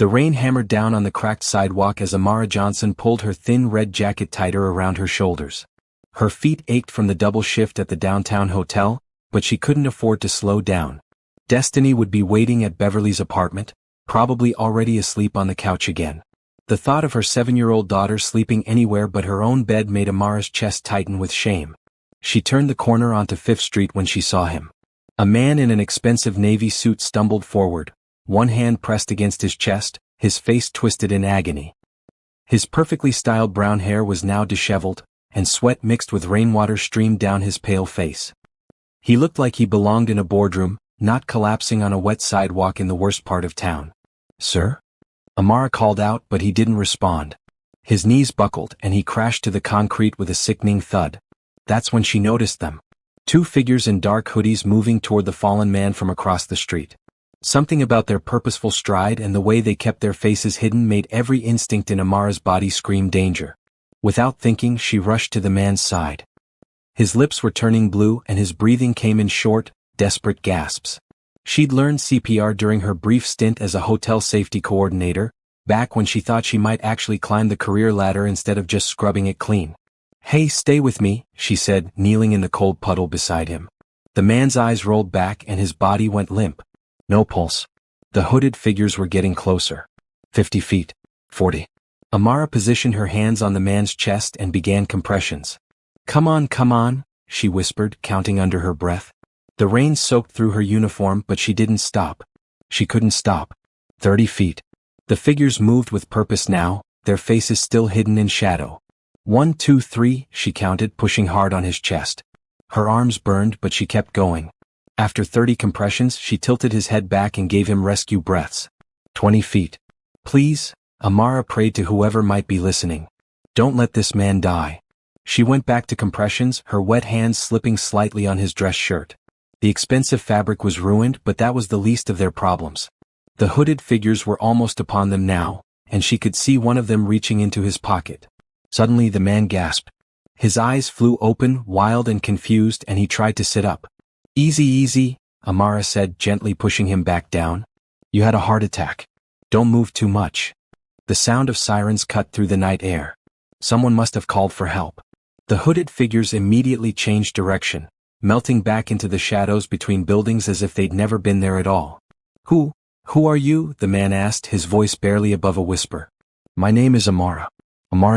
The rain hammered down on the cracked sidewalk as Amara Johnson pulled her thin red jacket tighter around her shoulders. Her feet ached from the double shift at the downtown hotel, but she couldn't afford to slow down. Destiny would be waiting at Beverly's apartment, probably already asleep on the couch again. The thought of her 7-year-old daughter sleeping anywhere but her own bed made Amara's chest tighten with shame. She turned the corner onto 5th Street when she saw him. A man in an expensive navy suit stumbled forward, one hand pressed against his chest, his face twisted in agony. His perfectly styled brown hair was now disheveled, and sweat mixed with rainwater streamed down his pale face. He looked like he belonged in a boardroom, not collapsing on a wet sidewalk in the worst part of town. "Sir?" Amara called out, but he didn't respond. His knees buckled and he crashed to the concrete with a sickening thud. That's when she noticed them. 2 figures in dark hoodies moving toward the fallen man from across the street. Something about their purposeful stride and the way they kept their faces hidden made every instinct in Amara's body scream danger. Without thinking, she rushed to the man's side. His lips were turning blue and his breathing came in short, desperate gasps. She'd learned CPR during her brief stint as a hotel safety coordinator, back when she thought she might actually climb the career ladder instead of just scrubbing it clean. "Hey, stay with me," she said, kneeling in the cold puddle beside him. The man's eyes rolled back and his body went limp. No pulse. The hooded figures were getting closer. 50 feet. 40. Amara positioned her hands on the man's chest and began compressions. Come on, she whispered, counting under her breath. The rain soaked through her uniform, but she didn't stop. She couldn't stop. 30 feet. The figures moved with purpose now, their faces still hidden in shadow. 1, 2, 3, she counted, pushing hard on his chest. Her arms burned, but she kept going. After 30 compressions, she tilted his head back and gave him rescue breaths. 20 feet. Please, Amara prayed to whoever might be listening. Don't let this man die. She went back to compressions, her wet hands slipping slightly on his dress shirt. The expensive fabric was ruined, but that was the least of their problems. The hooded figures were almost upon them now, and she could see one of them reaching into his pocket. Suddenly the man gasped. His eyes flew open, wild and confused, and he tried to sit up. Easy, Amara said, gently pushing him back down. You had a heart attack. Don't move too much. The sound of sirens cut through the night air. Someone must have called for help. The hooded figures immediately changed direction, melting back into the shadows between buildings as if they'd never been there at all. Who are you? The man asked, his voice barely above a whisper. My name is Amara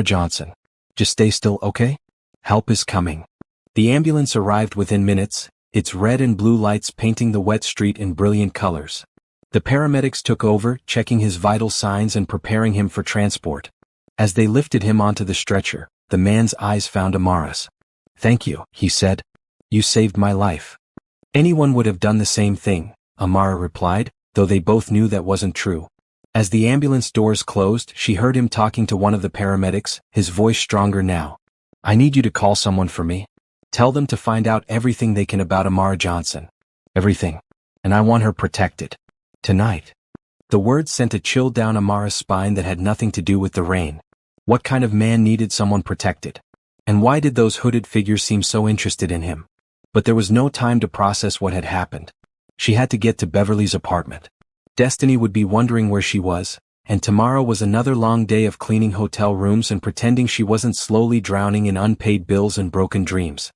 Johnson. Just stay still, okay? Help is coming. The ambulance arrived within minutes, its red and blue lights painting the wet street in brilliant colors. The paramedics took over, checking his vital signs and preparing him for transport. As they lifted him onto the stretcher, the man's eyes found Amara's. Thank you, he said. You saved my life. Anyone would have done the same thing, Amara replied, though they both knew that wasn't true. As the ambulance doors closed, she heard him talking to one of the paramedics, his voice stronger now. I need you to call someone for me. Tell them to find out everything they can about Amara Johnson. Everything. And I want her protected. Tonight. The words sent a chill down Amara's spine that had nothing to do with the rain. What kind of man needed someone protected? And why did those hooded figures seem so interested in him? But there was no time to process what had happened. She had to get to Beverly's apartment. Destiny would be wondering where she was, and tomorrow was another long day of cleaning hotel rooms and pretending she wasn't slowly drowning in unpaid bills and broken dreams.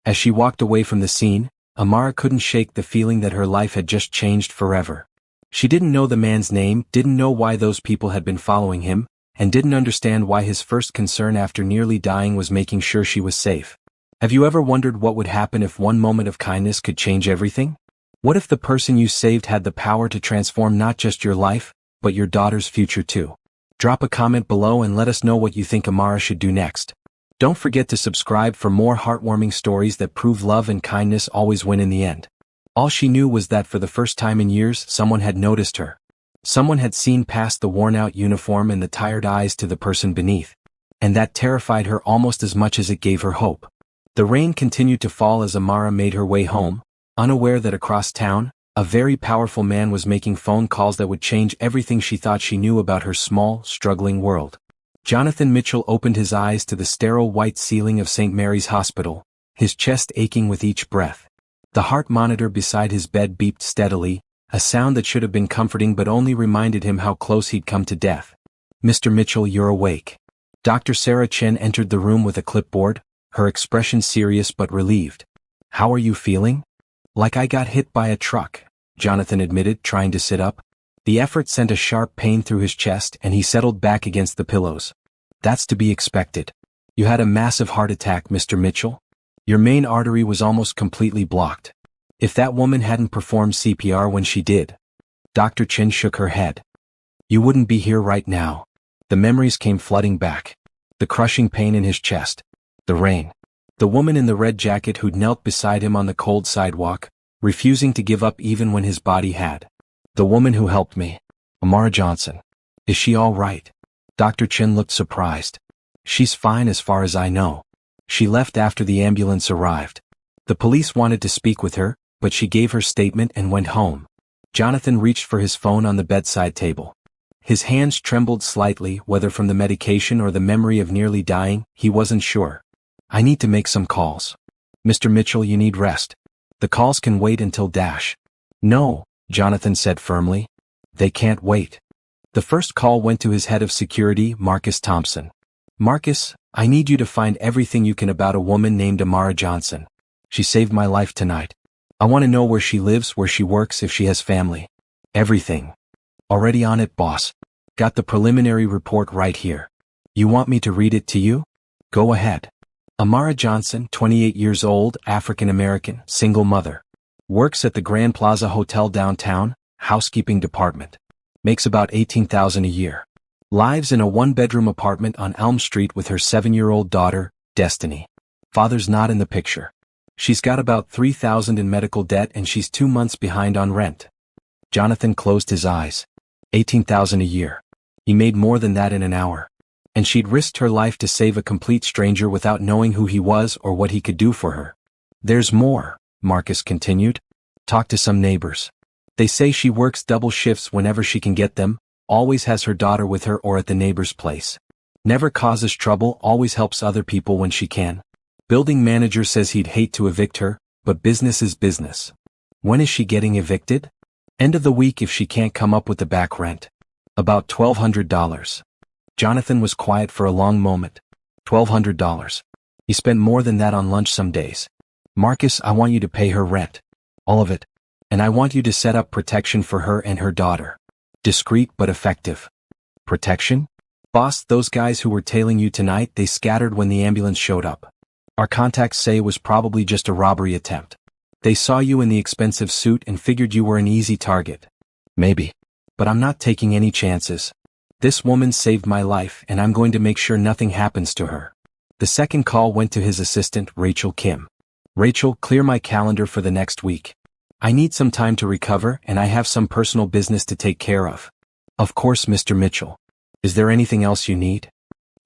As she walked away from the scene, Amara couldn't shake the feeling that her life had just changed forever. She didn't know the man's name, didn't know why those people had been following him, and didn't understand why his first concern after nearly dying was making sure she was safe. Have you ever wondered what would happen if one moment of kindness could change everything? What if the person you saved had the power to transform not just your life, but your daughter's future too? Drop a comment below and let us know what you think Amara should do next. Don't forget to subscribe for more heartwarming stories that prove love and kindness always win in the end. All she knew was that for the first time in years, someone had noticed her. Someone had seen past the worn-out uniform and the tired eyes to the person beneath. And that terrified her almost as much as it gave her hope. The rain continued to fall as Amara made her way home, unaware that across town, a very powerful man was making phone calls that would change everything she thought she knew about her small, struggling world. Jonathan Mitchell opened his eyes to the sterile white ceiling of St. Mary's Hospital, his chest aching with each breath. The heart monitor beside his bed beeped steadily, a sound that should have been comforting but only reminded him how close he'd come to death. "Mr. Mitchell, you're awake." Dr. Sarah Chen entered the room with a clipboard, her expression serious but relieved. "How are you feeling?" "Like I got hit by a truck," Jonathan admitted, trying to sit up. The effort sent a sharp pain through his chest and he settled back against the pillows. "That's to be expected. You had a massive heart attack, Mr. Mitchell. Your main artery was almost completely blocked. If that woman hadn't performed CPR when she did." Dr. Chen shook her head. "You wouldn't be here right now." The memories came flooding back. The crushing pain in his chest. The rain. The woman in the red jacket who'd knelt beside him on the cold sidewalk, refusing to give up even when his body had. The woman who helped me. Amara Johnson. Is she all right? Dr. Chen looked surprised. "She's fine as far as I know. She left after the ambulance arrived. The police wanted to speak with her, but she gave her statement and went home." Jonathan reached for his phone on the bedside table. His hands trembled slightly, whether from the medication or the memory of nearly dying, he wasn't sure. "I need to make some calls. Mr. Mitchell, you need rest. The calls can wait until dash." "No," Jonathan said firmly. "They can't wait." The first call went to his head of security, Marcus Thompson. "Marcus, I need you to find everything you can about a woman named Amara Johnson. She saved my life tonight. I want to know where she lives, where she works, if she has family. Everything." "Already on it, boss. Got the preliminary report right here. You want me to read it to you?" "Go ahead." Amara Johnson, 28 years old, African-American, single mother. Works at the Grand Plaza Hotel downtown, housekeeping department. Makes about $18,000 a year. Lives in a one-bedroom apartment on Elm Street with her 7-year-old daughter, Destiny. Father's not in the picture. She's got about $3,000 in medical debt and she's 2 months behind on rent. Jonathan closed his eyes. $18,000 a year. He made more than that in an hour. And she'd risked her life to save a complete stranger without knowing who he was or what he could do for her. "There's more," Marcus continued. "Talk to some neighbors. They say she works double shifts whenever she can get them, always has her daughter with her or at the neighbor's place. Never causes trouble, always helps other people when she can. Building manager says he'd hate to evict her, but business is business." "When is she getting evicted?" "End of the week if she can't come up with the back rent. About $1,200. Jonathan was quiet for a long moment. $1,200. He spent more than that on lunch some days. "Marcus, I want you to pay her rent. All of it. And I want you to set up protection for her and her daughter. Discreet but effective." "Protection?" "Boss, those guys who were tailing you tonight, they scattered when the ambulance showed up. Our contacts say it was probably just a robbery attempt. They saw you in the expensive suit and figured you were an easy target." "Maybe. But I'm not taking any chances. This woman saved my life and I'm going to make sure nothing happens to her." The second call went to his assistant, Rachel Kim. "Rachel, clear my calendar for the next week. I need some time to recover and I have some personal business to take care of." "Of course, Mr. Mitchell. Is there anything else you need?"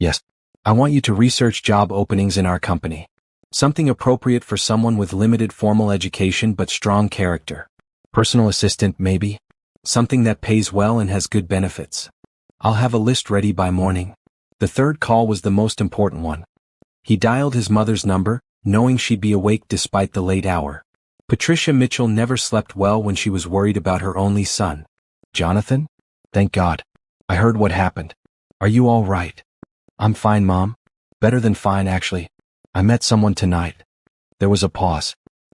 "Yes. I want you to research job openings in our company. Something appropriate for someone with limited formal education but strong character. Personal assistant, maybe? Something that pays well and has good benefits. I'll have a list ready by morning." The third call was the most important one. He dialed his mother's number, knowing she'd be awake despite the late hour. Patricia Mitchell never slept well when she was worried about her only son. "Jonathan? Thank God. I heard what happened. Are you all right?" "I'm fine, Mom. Better than fine, actually. I met someone tonight." There was a pause.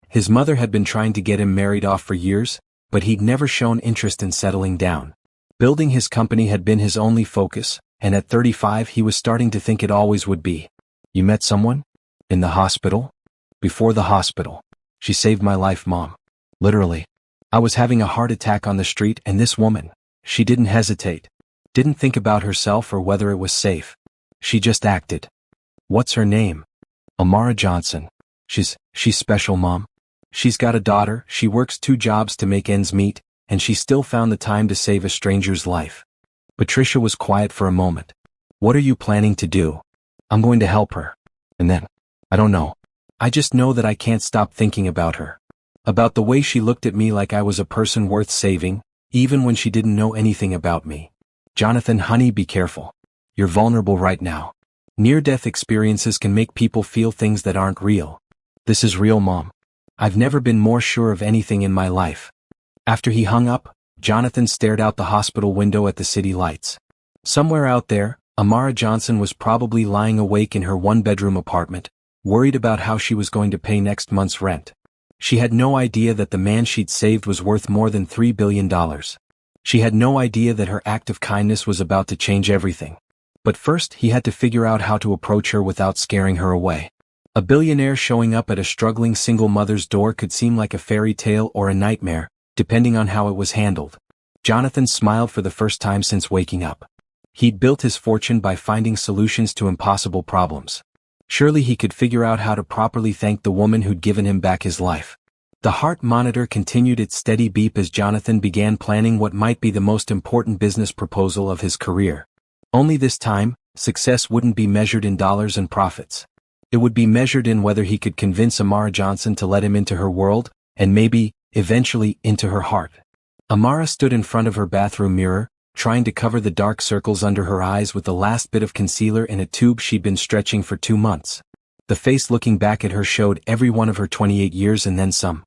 His mother had been trying to get him married off for years, but he'd never shown interest in settling down. Building his company had been his only focus, and at 35 he was starting to think it always would be. "You met someone? In the hospital?" "Before the hospital. She saved my life, Mom. Literally. I was having a heart attack on the street and this woman, she didn't hesitate. Didn't think about herself or whether it was safe. She just acted." "What's her name?" "Amara Johnson. She's special, Mom. She's got a daughter, she works 2 jobs to make ends meet, and she still found the time to save a stranger's life." Patricia was quiet for a moment. "What are you planning to do?" "I'm going to help her. And then, I don't know. I just know that I can't stop thinking about her. About the way she looked at me like I was a person worth saving, even when she didn't know anything about me." "Jonathan, honey, be careful. You're vulnerable right now. Near-death experiences can make people feel things that aren't real. This is real, Mom. I've never been more sure of anything in my life." After he hung up, Jonathan stared out the hospital window at the city lights. Somewhere out there, Amara Johnson was probably lying awake in her one-bedroom apartment, worried about how she was going to pay next month's rent. She had no idea that the man she'd saved was worth more than $3 billion. She had no idea that her act of kindness was about to change everything. But first he had to figure out how to approach her without scaring her away. A billionaire showing up at a struggling single mother's door could seem like a fairy tale or a nightmare, depending on how it was handled. Jonathan smiled for the first time since waking up. He'd built his fortune by finding solutions to impossible problems. Surely he could figure out how to properly thank the woman who'd given him back his life. The heart monitor continued its steady beep as Jonathan began planning what might be the most important business proposal of his career. Only this time, success wouldn't be measured in dollars and profits. It would be measured in whether he could convince Amara Johnson to let him into her world, and maybe, eventually, into her heart. Amara stood in front of her bathroom mirror, trying to cover the dark circles under her eyes with the last bit of concealer in a tube she'd been stretching for 2 months. The face looking back at her showed every one of her 28 years and then some.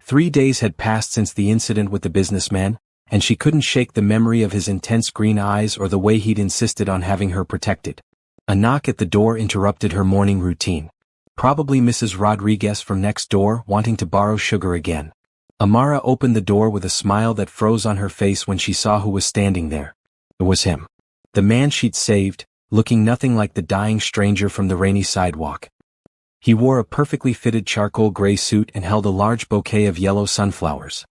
3 days had passed since the incident with the businessman, and she couldn't shake the memory of his intense green eyes or the way he'd insisted on having her protected. A knock at the door interrupted her morning routine. Probably Mrs. Rodriguez from next door wanting to borrow sugar again. Amara opened the door with a smile that froze on her face when she saw who was standing there. It was him. The man she'd saved, looking nothing like the dying stranger from the rainy sidewalk. He wore a perfectly fitted charcoal gray suit and held a large bouquet of yellow sunflowers.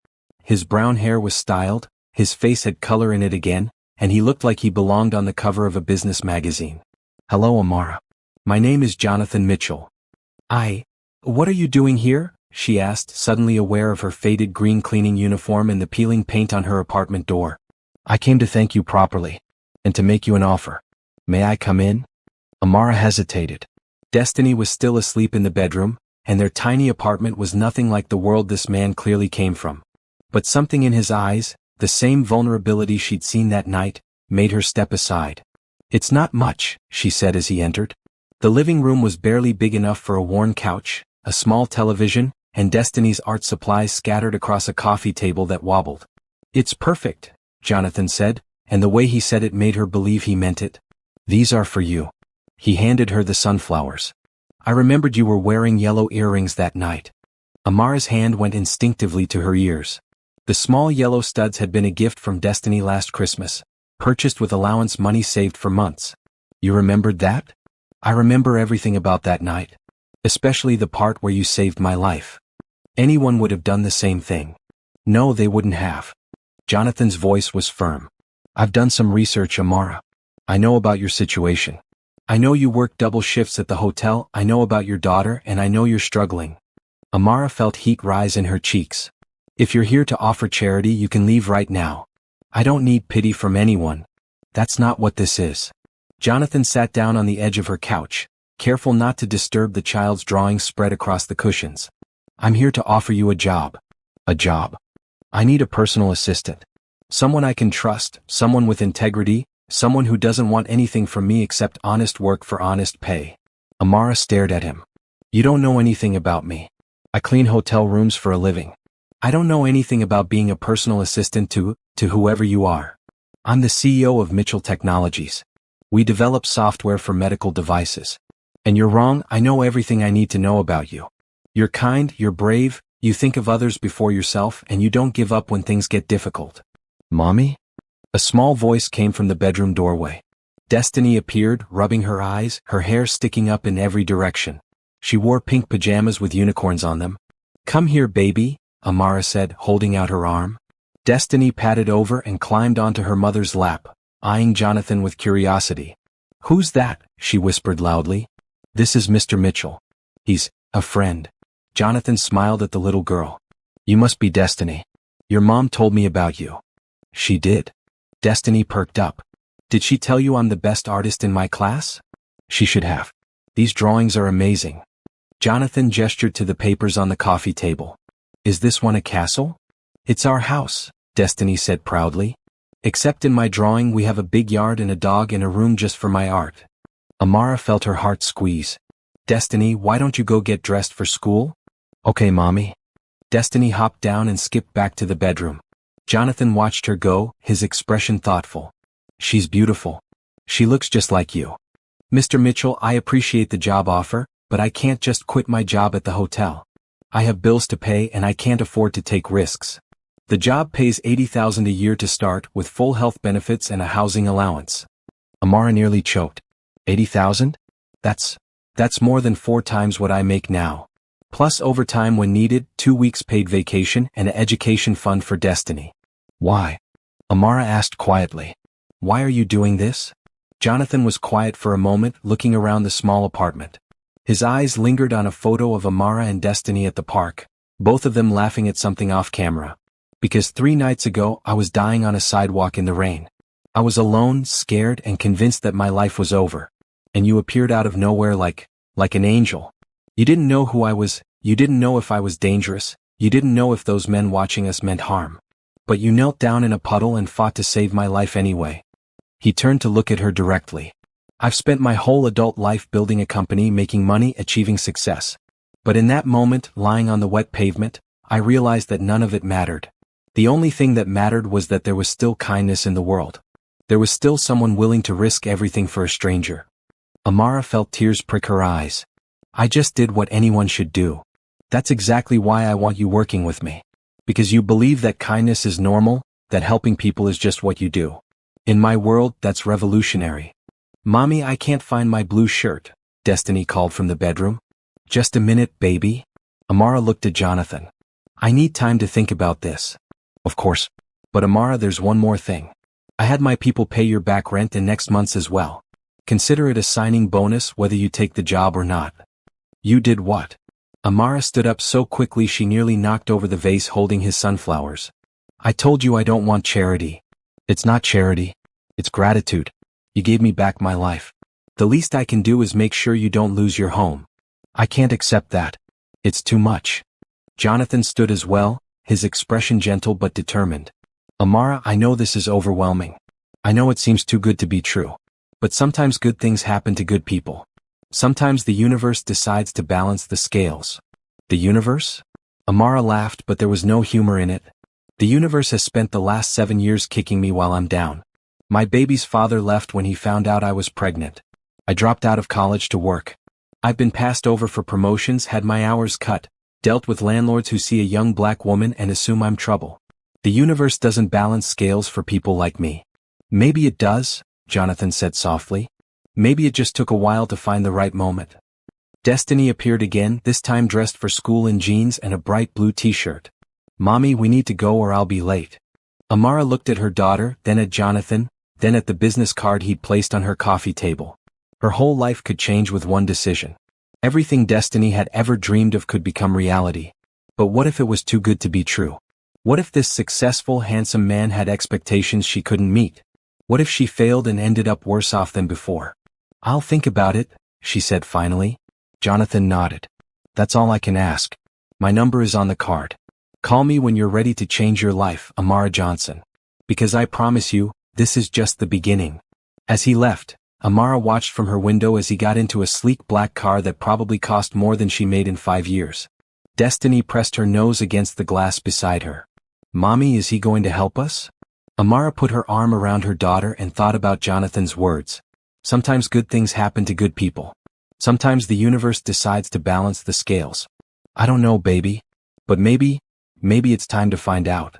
His brown hair was styled, his face had color in it again, and he looked like he belonged on the cover of a business magazine. "Hello, Amara. My name is Jonathan Mitchell." What are you doing here?" she asked, suddenly aware of her faded green cleaning uniform and the peeling paint on her apartment door. "I came to thank you properly, and to make you an offer. May I come in?" Amara hesitated. Destiny was still asleep in the bedroom, and their tiny apartment was nothing like the world this man clearly came from. But something in his eyes, the same vulnerability she'd seen that night, made her step aside. "It's not much," she said as he entered. The living room was barely big enough for a worn couch, a small television, and Destiny's art supplies scattered across a coffee table that wobbled. "It's perfect," Jonathan said, and the way he said it made her believe he meant it. "These are for you." He handed her the sunflowers. "I remembered you were wearing yellow earrings that night." Amara's hand went instinctively to her ears. The small yellow studs had been a gift from Destiny last Christmas, purchased with allowance money saved for months. "You remembered that?" "I remember everything about that night. Especially the part where you saved my life. Anyone would have done the same thing." "No, they wouldn't have." Jonathan's voice was firm. "I've done some research, Amara. I know about your situation. I know you work double shifts at the hotel, I know about your daughter, and I know you're struggling." Amara felt heat rise in her cheeks. "If you're here to offer charity, you can leave right now. I don't need pity from anyone. That's not what this is." Jonathan sat down on the edge of her couch, careful not to disturb the child's drawings spread across the cushions. "I'm here to offer you a job." "A job?" "I need a personal assistant. Someone I can trust, someone with integrity, someone who doesn't want anything from me except honest work for honest pay." Amara stared at him. "You don't know anything about me. I clean hotel rooms for a living. I don't know anything about being a personal assistant to whoever you are. I'm the CEO of Mitchell Technologies. We develop software for medical devices. And you're wrong, I know everything I need to know about you. You're kind, you're brave, you think of others before yourself, and you don't give up when things get difficult." "Mommy?" A small voice came from the bedroom doorway. Destiny appeared, rubbing her eyes, her hair sticking up in every direction. She wore pink pajamas with unicorns on them. "Come here, baby," Amara said, holding out her arm. Destiny padded over and climbed onto her mother's lap, eyeing Jonathan with curiosity. "Who's that?" she whispered loudly. "This is Mr. Mitchell. He's a friend." Jonathan smiled at the little girl. "You must be Destiny. Your mom told me about you." "She did?" Destiny perked up. "Did she tell you I'm the best artist in my class?" "She should have. These drawings are amazing." Jonathan gestured to the papers on the coffee table. "Is this one a castle?" "It's our house," Destiny said proudly. "Except in my drawing we have a big yard and a dog and a room just for my art." Amara felt her heart squeeze. "Destiny, why don't you go get dressed for school?" "Okay, Mommy." Destiny hopped down and skipped back to the bedroom. Jonathan watched her go, his expression thoughtful. She's beautiful. She looks just like you. Mr. Mitchell, I appreciate the job offer, but I can't just quit my job at the hotel. I have bills to pay and I can't afford to take risks. The job pays $80,000 a year to start, with full health benefits and a housing allowance. Amara nearly choked. $80,000? That's more than 4 times what I make now. Plus overtime when needed, 2 weeks paid vacation, and an education fund for Destiny. Why? Amara asked quietly. Why are you doing this? Jonathan was quiet for a moment, looking around the small apartment. His eyes lingered on a photo of Amara and Destiny at the park, both of them laughing at something off camera. Because 3 nights ago I was dying on a sidewalk in the rain. I was alone, scared, and convinced that my life was over. And you appeared out of nowhere like an angel. You didn't know who I was, you didn't know if I was dangerous, you didn't know if those men watching us meant harm. But you knelt down in a puddle and fought to save my life anyway. He turned to look at her directly. I've spent my whole adult life building a company, making money, achieving success. But in that moment, lying on the wet pavement, I realized that none of it mattered. The only thing that mattered was that there was still kindness in the world. There was still someone willing to risk everything for a stranger. Amara felt tears prick her eyes. I just did what anyone should do. That's exactly why I want you working with me. Because you believe that kindness is normal, that helping people is just what you do. In my world, that's revolutionary. Mommy, I can't find my blue shirt, Destiny called from the bedroom. Just a minute, baby. Amara looked at Jonathan. I need time to think about this. Of course. But Amara, there's one more thing. I had my people pay your back rent and next month's as well. Consider it a signing bonus whether you take the job or not. You did what? Amara stood up so quickly she nearly knocked over the vase holding his sunflowers. I told you I don't want charity. It's not charity. It's gratitude. You gave me back my life. The least I can do is make sure you don't lose your home. I can't accept that. It's too much. Jonathan stood as well, his expression gentle but determined. Amara, I know this is overwhelming. I know it seems too good to be true. But sometimes good things happen to good people. Sometimes the universe decides to balance the scales. The universe? Amara laughed, but there was no humor in it. The universe has spent the last 7 years kicking me while I'm down. My baby's father left when he found out I was pregnant. I dropped out of college to work. I've been passed over for promotions, had my hours cut, dealt with landlords who see a young black woman and assume I'm trouble. The universe doesn't balance scales for people like me. Maybe it does, Jonathan said softly. Maybe it just took a while to find the right moment. Destiny appeared again, this time dressed for school in jeans and a bright blue t-shirt. Mommy, we need to go or I'll be late. Amara looked at her daughter, then at Jonathan, then at the business card he'd placed on her coffee table. Her whole life could change with one decision. Everything Destiny had ever dreamed of could become reality. But what if it was too good to be true? What if this successful, handsome man had expectations she couldn't meet? What if she failed and ended up worse off than before? I'll think about it, she said finally. Jonathan nodded. That's all I can ask. My number is on the card. Call me when you're ready to change your life, Amara Johnson. Because I promise you, this is just the beginning. As he left, Amara watched from her window as he got into a sleek black car that probably cost more than she made in 5 years. Destiny pressed her nose against the glass beside her. Mommy, is he going to help us? Amara put her arm around her daughter and thought about Jonathan's words. Sometimes good things happen to good people. Sometimes the universe decides to balance the scales. I don't know, baby. But maybe it's time to find out.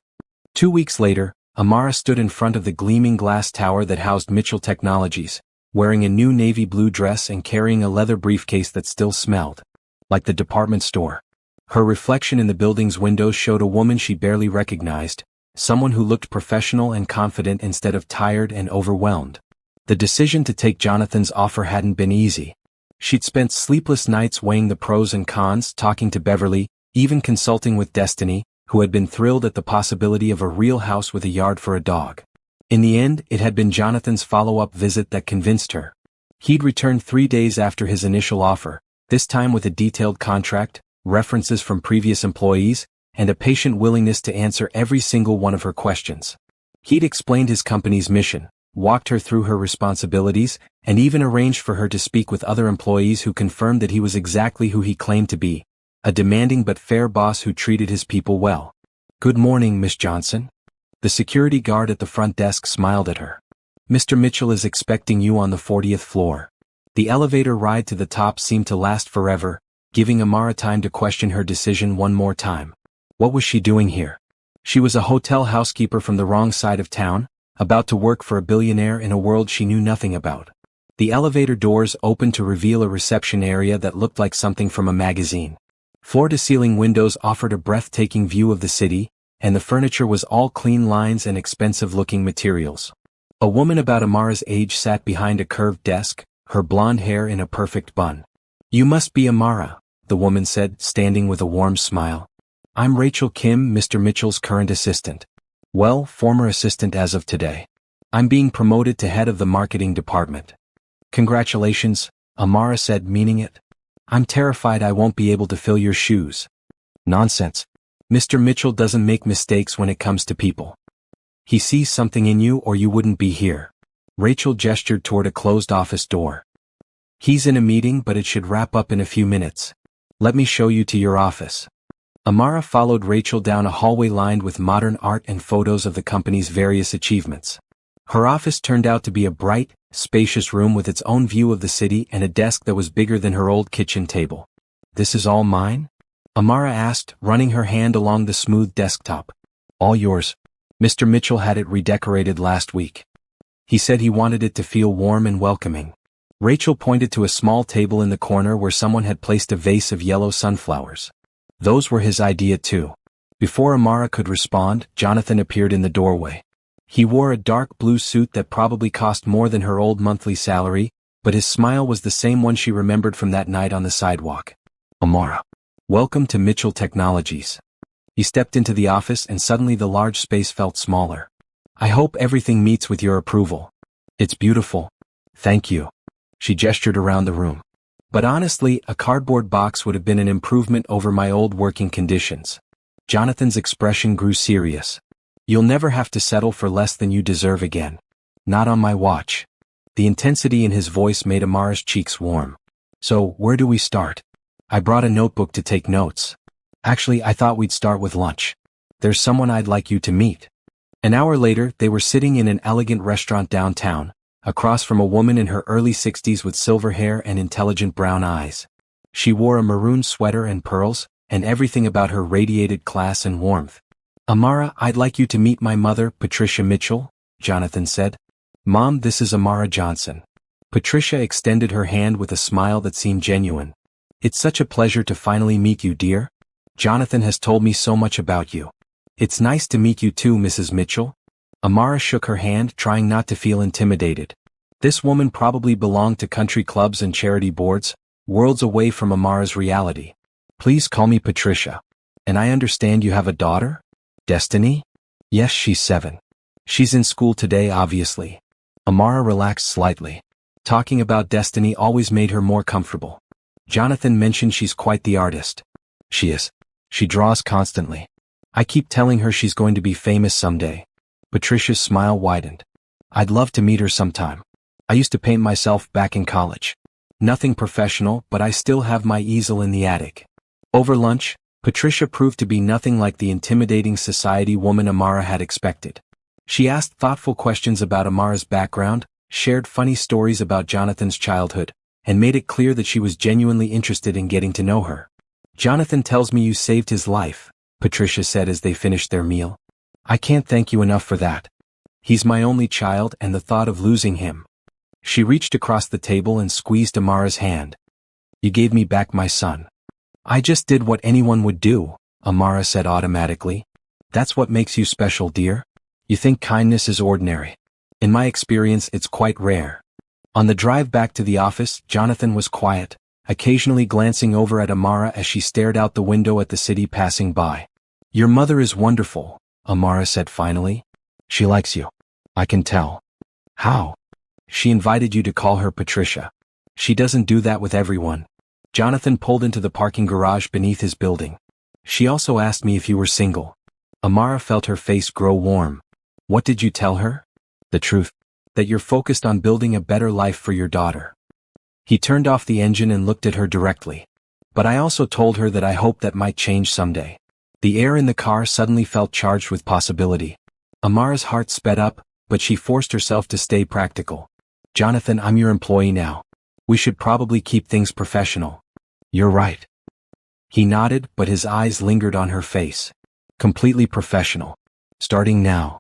2 weeks later, Amara stood in front of the gleaming glass tower that housed Mitchell Technologies, wearing a new navy blue dress and carrying a leather briefcase that still smelled like the department store. Her reflection in the building's windows showed a woman she barely recognized, someone who looked professional and confident instead of tired and overwhelmed. The decision to take Jonathan's offer hadn't been easy. She'd spent sleepless nights weighing the pros and cons, talking to Beverly, even consulting with Destiny, who had been thrilled at the possibility of a real house with a yard for a dog. In the end, it had been Jonathan's follow-up visit that convinced her. He'd returned 3 days after his initial offer, this time with a detailed contract, references from previous employees, and a patient willingness to answer every single one of her questions. He'd explained his company's mission, walked her through her responsibilities, and even arranged for her to speak with other employees who confirmed that he was exactly who he claimed to be, a demanding but fair boss who treated his people well. Good morning, Miss Johnson. The security guard at the front desk smiled at her. Mr. Mitchell is expecting you on the 40th floor. The elevator ride to the top seemed to last forever, giving Amara time to question her decision one more time. What was she doing here? She was a hotel housekeeper from the wrong side of town, about to work for a billionaire in a world she knew nothing about. The elevator doors opened to reveal a reception area that looked like something from a magazine. Floor-to-ceiling windows offered a breathtaking view of the city, and the furniture was all clean lines and expensive-looking materials. A woman about Amara's age sat behind a curved desk, her blonde hair in a perfect bun. "You must be Amara," the woman said, standing with a warm smile. "I'm Rachel Kim, Mr. Mitchell's current assistant. Well, former assistant as of today. I'm being promoted to head of the marketing department." "Congratulations," Amara said, meaning it. "I'm terrified I won't be able to fill your shoes." "Nonsense. Mr. Mitchell doesn't make mistakes when it comes to people. He sees something in you or you wouldn't be here." Rachel gestured toward a closed office door. "He's in a meeting, but it should wrap up in a few minutes. Let me show you to your office." Amara followed Rachel down a hallway lined with modern art and photos of the company's various achievements. Her office turned out to be a bright, spacious room with its own view of the city and a desk that was bigger than her old kitchen table. "This is all mine?" Amara asked, running her hand along the smooth desktop. "All yours. Mr. Mitchell had it redecorated last week. He said he wanted it to feel warm and welcoming." Rachel pointed to a small table in the corner where someone had placed a vase of yellow sunflowers. "Those were his idea too." Before Amara could respond, Jonathan appeared in the doorway. He wore a dark blue suit that probably cost more than her old monthly salary, but his smile was the same one she remembered from that night on the sidewalk. "Amara, welcome to Mitchell Technologies." He stepped into the office and suddenly the large space felt smaller. "I hope everything meets with your approval." "It's beautiful. Thank you." She gestured around the room. "But honestly, a cardboard box would have been an improvement over my old working conditions." Jonathan's expression grew serious. "You'll never have to settle for less than you deserve again. Not on my watch." The intensity in his voice made Amara's cheeks warm. "So, where do we start? I brought a notebook to take notes. Actually, I thought we'd start with lunch. There's someone I'd like you to meet." An hour later, they were sitting in an elegant restaurant downtown, across from a woman in her early 60s with silver hair and intelligent brown eyes. She wore a maroon sweater and pearls, and everything about her radiated class and warmth. "Amara, I'd like you to meet my mother, Patricia Mitchell," Jonathan said. "Mom, this is Amara Johnson." Patricia extended her hand with a smile that seemed genuine. "It's such a pleasure to finally meet you, dear. Jonathan has told me so much about you." "It's nice to meet you too, Mrs. Mitchell." Amara shook her hand, trying not to feel intimidated. This woman probably belonged to country clubs and charity boards, worlds away from Amara's reality. "Please call me Patricia. And I understand you have a daughter? Destiny?" "Yes, she's 7. She's in school today, obviously." Amara relaxed slightly. Talking about Destiny always made her more comfortable. Jonathan mentioned she's quite the artist. "She is. She draws constantly. I keep telling her she's going to be famous someday." Patricia's smile widened. "I'd love to meet her sometime. I used to paint myself back in college. Nothing professional, but I still have my easel in the attic." Over lunch, Patricia proved to be nothing like the intimidating society woman Amara had expected. She asked thoughtful questions about Amara's background, shared funny stories about Jonathan's childhood, and made it clear that she was genuinely interested in getting to know her. "Jonathan tells me you saved his life," Patricia said as they finished their meal. "I can't thank you enough for that. He's my only child and the thought of losing him." She reached across the table and squeezed Amara's hand. "You gave me back my son." "I just did what anyone would do," Amara said automatically. "That's what makes you special, dear. You think kindness is ordinary. In my experience, it's quite rare." On the drive back to the office, Jonathan was quiet, occasionally glancing over at Amara as she stared out the window at the city passing by. "Your mother is wonderful," Amara said finally. "She likes you. I can tell." "How?" "She invited you to call her Patricia. She doesn't do that with everyone." Jonathan pulled into the parking garage beneath his building. "She also asked me if you were single." Amara felt her face grow warm. "What did you tell her?" "The truth. That you're focused on building a better life for your daughter." He turned off the engine and looked at her directly. "But I also told her that I hoped that might change someday." The air in the car suddenly felt charged with possibility. Amara's heart sped up, but she forced herself to stay practical. Jonathan, I'm your employee now. We should probably keep things professional. You're right. He nodded, but his eyes lingered on her face. Completely professional. Starting now.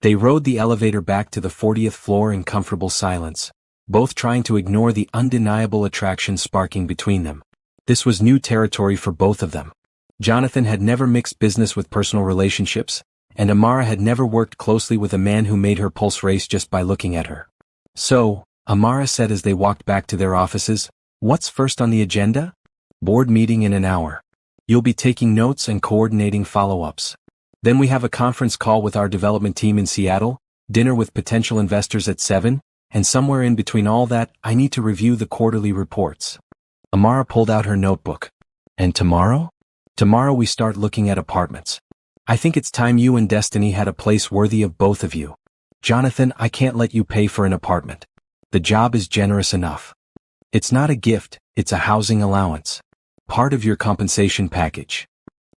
They rode the elevator back to the 40th floor in comfortable silence, both trying to ignore the undeniable attraction sparking between them. This was new territory for both of them. Jonathan had never mixed business with personal relationships, and Amara had never worked closely with a man who made her pulse race just by looking at her. So, Amara said as they walked back to their offices, "What's first on the agenda? Board meeting in an hour. You'll be taking notes and coordinating follow-ups. Then we have a conference call with our development team in Seattle, dinner with potential investors at 7, and somewhere in between all that, I need to review the quarterly reports." Amara pulled out her notebook. "And tomorrow? Tomorrow we start looking at apartments. I think it's time you and Destiny had a place worthy of both of you. Jonathan, I can't let you pay for an apartment. The job is generous enough. It's not a gift, it's a housing allowance. Part of your compensation package."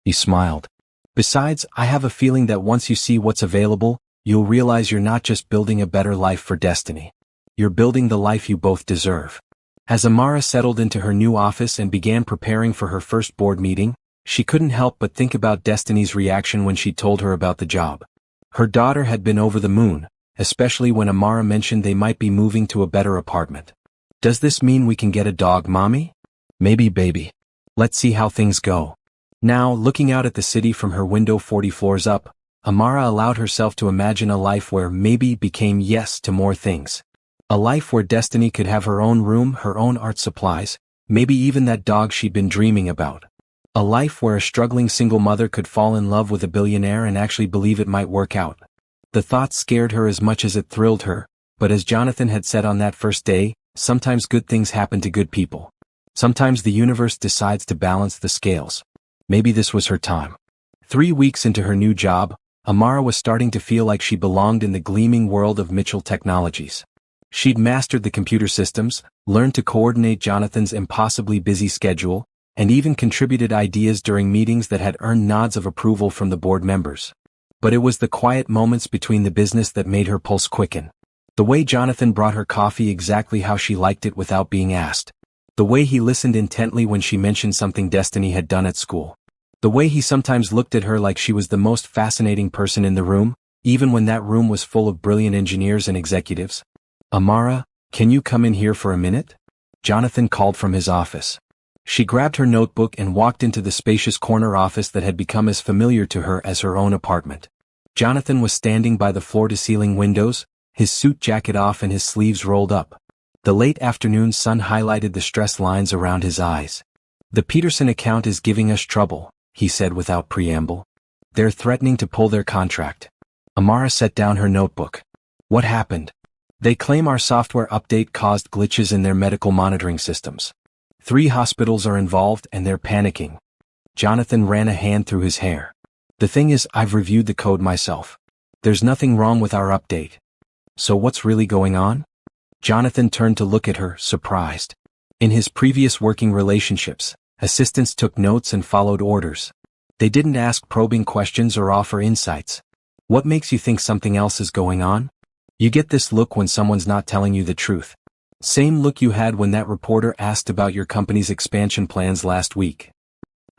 He smiled. "Besides, I have a feeling that once you see what's available, you'll realize you're not just building a better life for Destiny. You're building the life you both deserve." As Amara settled into her new office and began preparing for her first board meeting, she couldn't help but think about Destiny's reaction when she told her about the job. Her daughter had been over the moon, especially when Amara mentioned they might be moving to a better apartment. "Does this mean we can get a dog, Mommy?" "Maybe, baby. Let's see how things go." Now, looking out at the city from her window 40 floors up, Amara allowed herself to imagine a life where maybe became yes to more things. A life where Destiny could have her own room, her own art supplies, maybe even that dog she'd been dreaming about. A life where a struggling single mother could fall in love with a billionaire and actually believe it might work out. The thought scared her as much as it thrilled her, but as Jonathan had said on that first day, sometimes good things happen to good people. Sometimes the universe decides to balance the scales. Maybe this was her time. 3 weeks into her new job, Amara was starting to feel like she belonged in the gleaming world of Mitchell Technologies. She'd mastered the computer systems, learned to coordinate Jonathan's impossibly busy schedule, and even contributed ideas during meetings that had earned nods of approval from the board members. But it was the quiet moments between the business that made her pulse quicken. The way Jonathan brought her coffee exactly how she liked it without being asked. The way he listened intently when she mentioned something Destiny had done at school. The way he sometimes looked at her like she was the most fascinating person in the room, even when that room was full of brilliant engineers and executives. "Amara, can you come in here for a minute?" Jonathan called from his office. She grabbed her notebook and walked into the spacious corner office that had become as familiar to her as her own apartment. Jonathan was standing by the floor-to-ceiling windows, his suit jacket off and his sleeves rolled up. The late afternoon sun highlighted the stressed lines around his eyes. "The Peterson account is giving us trouble," he said without preamble. "They're threatening to pull their contract." Amara set down her notebook. "What happened?" "They claim our software update caused glitches in their medical monitoring systems. 3 hospitals are involved and they're panicking." Jonathan ran a hand through his hair. "The thing is, I've reviewed the code myself. There's nothing wrong with our update." "So what's really going on?" Jonathan turned to look at her, surprised. In his previous working relationships, assistants took notes and followed orders. They didn't ask probing questions or offer insights. "What makes you think something else is going on?" "You get this look when someone's not telling you the truth. Same look you had when that reporter asked about your company's expansion plans last week."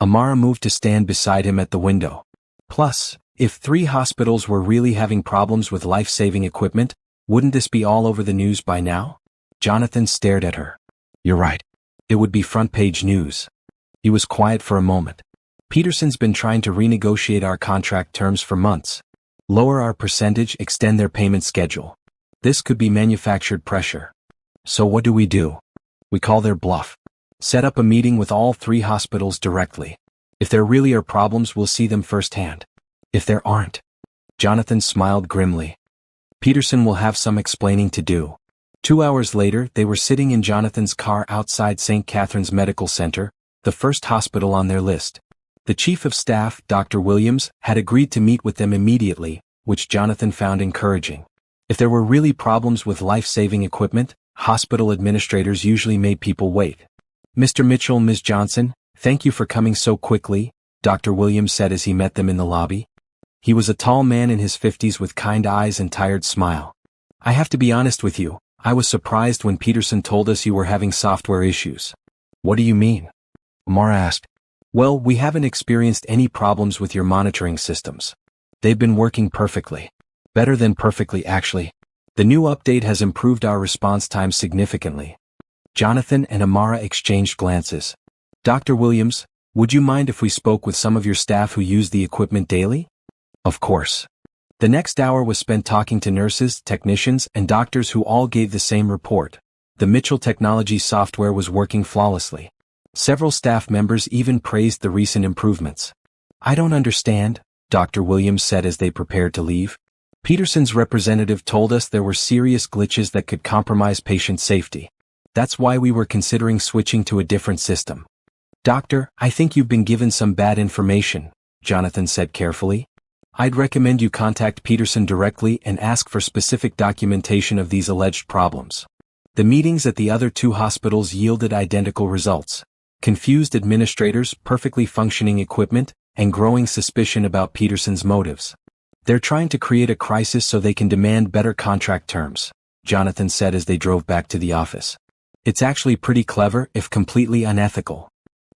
Amara moved to stand beside him at the window. "Plus, if 3 hospitals were really having problems with life-saving equipment, wouldn't this be all over the news by now?" Jonathan stared at her. "You're right. It would be front-page news." He was quiet for a moment. "Peterson's been trying to renegotiate our contract terms for months. Lower our percentage, extend their payment schedule. This could be manufactured pressure. So what do? We call their bluff. Set up a meeting with all 3 hospitals directly. If there really are problems, we'll see them firsthand. If there aren't." Jonathan smiled grimly. "Peterson will have some explaining to do." 2 hours later, they were sitting in Jonathan's car outside St. Catherine's Medical Center, the first hospital on their list. The chief of staff, Dr. Williams, had agreed to meet with them immediately, which Jonathan found encouraging. If there were really problems with life-saving equipment, hospital administrators usually made people wait. "Mr. Mitchell, Ms. Johnson, thank you for coming so quickly," Dr. Williams said as he met them in the lobby. He was a tall man in his 50s with kind eyes and tired smile. I have to be honest with you, I was surprised when Peterson told us you were having software issues. What do you mean? Amara asked. Well, we haven't experienced any problems with your monitoring systems. They've been working perfectly. Better than perfectly, actually. The new update has improved our response time significantly. Jonathan and Amara exchanged glances. Dr. Williams, would you mind if we spoke with some of your staff who use the equipment daily? Of course. The next hour was spent talking to nurses, technicians, and doctors who all gave the same report. The Mitchell Technology software was working flawlessly. Several staff members even praised the recent improvements. I don't understand, Dr. Williams said as they prepared to leave. Peterson's representative told us there were serious glitches that could compromise patient safety. That's why we were considering switching to a different system. Doctor, I think you've been given some bad information, Jonathan said carefully. I'd recommend you contact Peterson directly and ask for specific documentation of these alleged problems. The meetings at the other two hospitals yielded identical results. Confused administrators, perfectly functioning equipment, and growing suspicion about Peterson's motives. They're trying to create a crisis so they can demand better contract terms, Jonathan said as they drove back to the office. It's actually pretty clever, if completely unethical.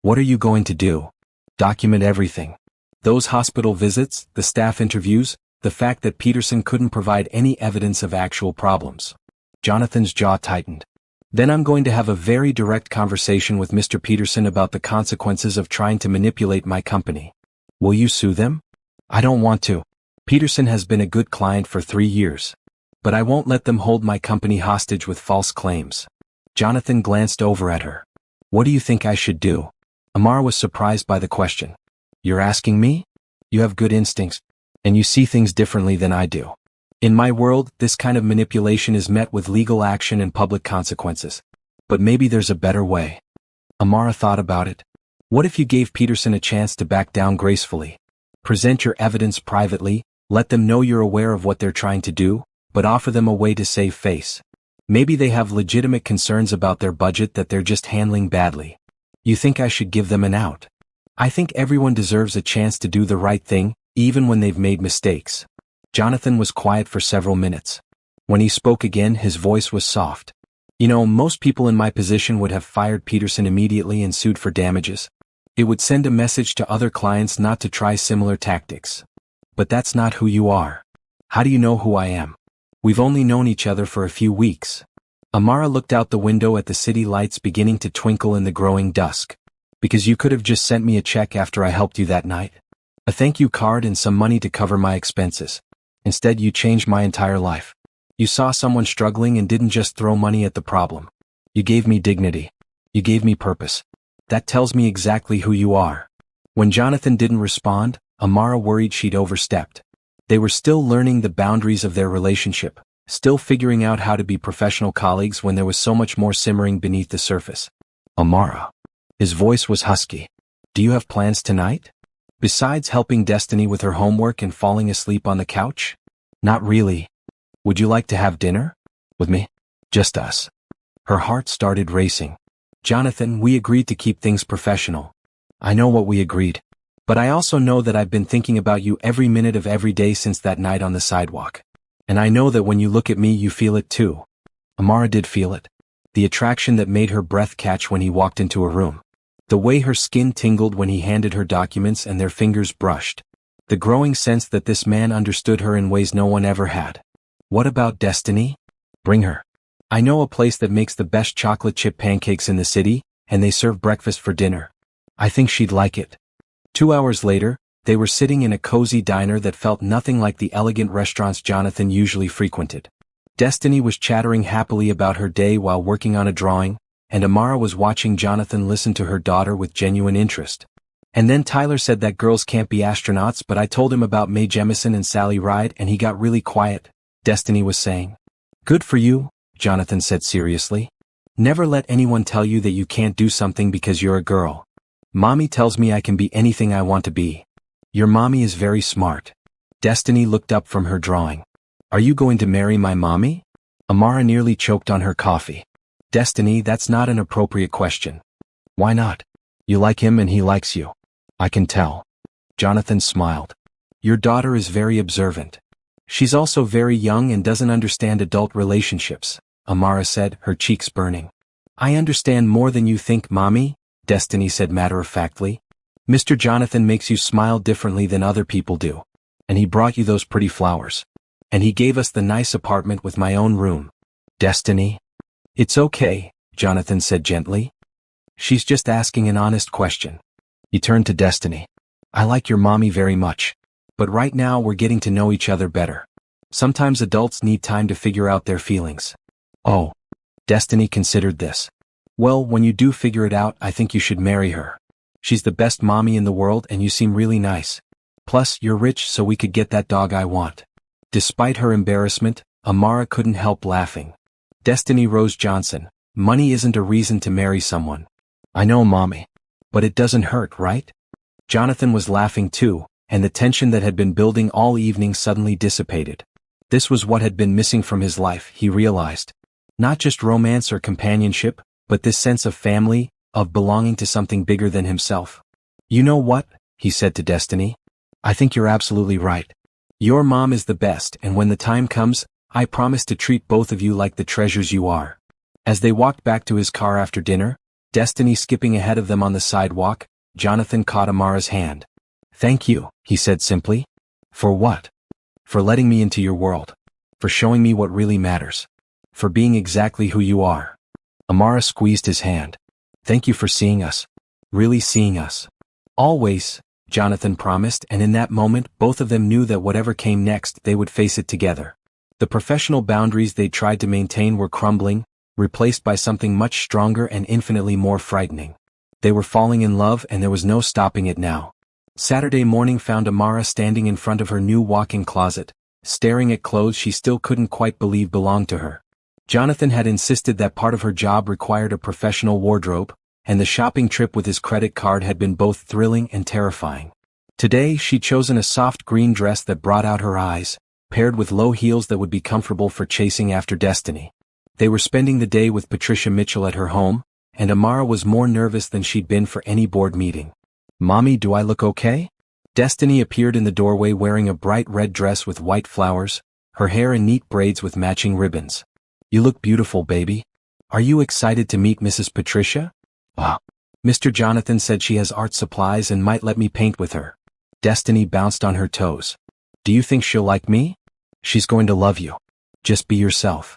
What are you going to do? Document everything. Those hospital visits, the staff interviews, the fact that Peterson couldn't provide any evidence of actual problems. Jonathan's jaw tightened. Then I'm going to have a very direct conversation with Mr. Peterson about the consequences of trying to manipulate my company. Will you sue them? I don't want to. Peterson has been a good client for 3 years. But I won't let them hold my company hostage with false claims. Jonathan glanced over at her. What do you think I should do? Amara was surprised by the question. You're asking me? You have good instincts, and you see things differently than I do. In my world, this kind of manipulation is met with legal action and public consequences. But maybe there's a better way. Amara thought about it. What if you gave Peterson a chance to back down gracefully? Present your evidence privately, let them know you're aware of what they're trying to do, but offer them a way to save face. Maybe they have legitimate concerns about their budget that they're just handling badly. You think I should give them an out? I think everyone deserves a chance to do the right thing, even when they've made mistakes. Jonathan was quiet for several minutes. When he spoke again, his voice was soft. You know, most people in my position would have fired Peterson immediately and sued for damages. It would send a message to other clients not to try similar tactics. But that's not who you are. How do you know who I am? We've only known each other for a few weeks. Amara looked out the window at the city lights beginning to twinkle in the growing dusk. Because you could have just sent me a check after I helped you that night. A thank you card and some money to cover my expenses. Instead, you changed my entire life. You saw someone struggling and didn't just throw money at the problem. You gave me dignity. You gave me purpose. That tells me exactly who you are. When Jonathan didn't respond, Amara worried she'd overstepped. They were still learning the boundaries of their relationship, still figuring out how to be professional colleagues when there was so much more simmering beneath the surface. Amara. His voice was husky. Do you have plans tonight? Besides helping Destiny with her homework and falling asleep on the couch? Not really. Would you like to have dinner? With me? Just us. Her heart started racing. Jonathan, we agreed to keep things professional. I know what we agreed. But I also know that I've been thinking about you every minute of every day since that night on the sidewalk. And I know that when you look at me you feel it too. Amara did feel it. The attraction that made her breath catch when he walked into a room. The way her skin tingled when he handed her documents and their fingers brushed. The growing sense that this man understood her in ways no one ever had. What about Destiny? Bring her. I know a place that makes the best chocolate chip pancakes in the city, and they serve breakfast for dinner. I think she'd like it. 2 hours later, they were sitting in a cozy diner that felt nothing like the elegant restaurants Jonathan usually frequented. Destiny was chattering happily about her day while working on a drawing, and Amara was watching Jonathan listen to her daughter with genuine interest. And then Tyler said that girls can't be astronauts, but I told him about Mae Jemison and Sally Ride and he got really quiet, Destiny was saying. Good for you, Jonathan said seriously. Never let anyone tell you that you can't do something because you're a girl. Mommy tells me I can be anything I want to be. Your mommy is very smart. Destiny looked up from her drawing. Are you going to marry my mommy? Amara nearly choked on her coffee. Destiny, that's not an appropriate question. Why not? You like him and he likes you. I can tell. Jonathan smiled. Your daughter is very observant. She's also very young and doesn't understand adult relationships, Amara said, her cheeks burning. I understand more than you think, Mommy, Destiny said matter-of-factly. Mr. Jonathan makes you smile differently than other people do. And he brought you those pretty flowers. And he gave us the nice apartment with my own room. Destiny? It's okay, Jonathan said gently. She's just asking an honest question. He turned to Destiny. I like your mommy very much. But right now we're getting to know each other better. Sometimes adults need time to figure out their feelings. Oh. Destiny considered this. Well, when you do figure it out, I think you should marry her. She's the best mommy in the world and you seem really nice. Plus, you're rich so we could get that dog I want. Despite her embarrassment, Amara couldn't help laughing. Destiny Rose Johnson, money isn't a reason to marry someone. I know, Mommy. But it doesn't hurt, right? Jonathan was laughing too, and the tension that had been building all evening suddenly dissipated. This was what had been missing from his life, he realized. Not just romance or companionship, but this sense of family, of belonging to something bigger than himself. You know what? He said to Destiny. I think you're absolutely right. Your mom is the best, and when the time comes, I promise to treat both of you like the treasures you are. As they walked back to his car after dinner, Destiny skipping ahead of them on the sidewalk, Jonathan caught Amara's hand. Thank you, he said simply. For what? For letting me into your world. For showing me what really matters. For being exactly who you are. Amara squeezed his hand. Thank you for seeing us. Really seeing us. Always, Jonathan promised, and in that moment both of them knew that whatever came next they would face it together. The professional boundaries they tried to maintain were crumbling, replaced by something much stronger and infinitely more frightening. They were falling in love and there was no stopping it now. Saturday morning found Amara standing in front of her new walk-in closet, staring at clothes she still couldn't quite believe belonged to her. Jonathan had insisted that part of her job required a professional wardrobe, and the shopping trip with his credit card had been both thrilling and terrifying. Today she'd chosen a soft green dress that brought out her eyes, paired with low heels that would be comfortable for chasing after Destiny. They were spending the day with Patricia Mitchell at her home, and Amara was more nervous than she'd been for any board meeting. Mommy, do I look okay? Destiny appeared in the doorway wearing a bright red dress with white flowers, her hair in neat braids with matching ribbons. You look beautiful, baby. Are you excited to meet Mrs. Patricia? Mr. Jonathan said she has art supplies and might let me paint with her. Destiny bounced on her toes. Do you think she'll like me? She's going to love you. Just be yourself.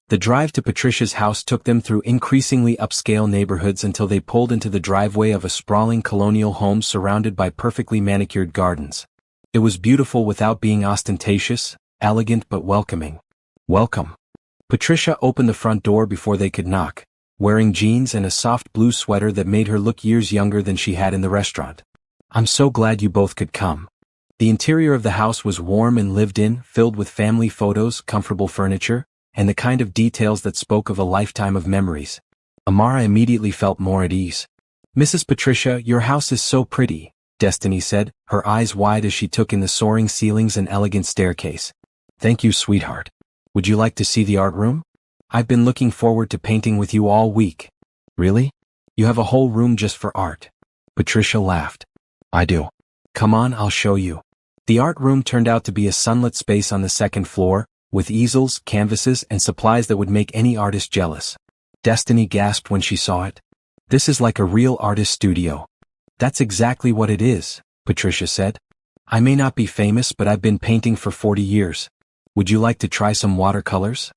The drive to Patricia's house took them through increasingly upscale neighborhoods until they pulled into the driveway of a sprawling colonial home surrounded by perfectly manicured gardens. It was beautiful without being ostentatious, elegant but welcoming. Welcome. Patricia opened the front door before they could knock, wearing jeans and a soft blue sweater that made her look years younger than she had in the restaurant. I'm so glad you both could come. The interior of the house was warm and lived in, filled with family photos, comfortable furniture, and the kind of details that spoke of a lifetime of memories. Amara immediately felt more at ease. Mrs. Patricia, your house is so pretty, Destiny said, her eyes wide as she took in the soaring ceilings and elegant staircase. Thank you, sweetheart. Would you like to see the art room? I've been looking forward to painting with you all week. Really? You have a whole room just for art. Patricia laughed. I do. Come on, I'll show you. The art room turned out to be a sunlit space on the second floor, with easels, canvases, and supplies that would make any artist jealous. Destiny gasped when she saw it. This is like a real artist studio. That's exactly what it is, Patricia said. I may not be famous, but I've been painting for 40 years. Would you like to try some watercolors?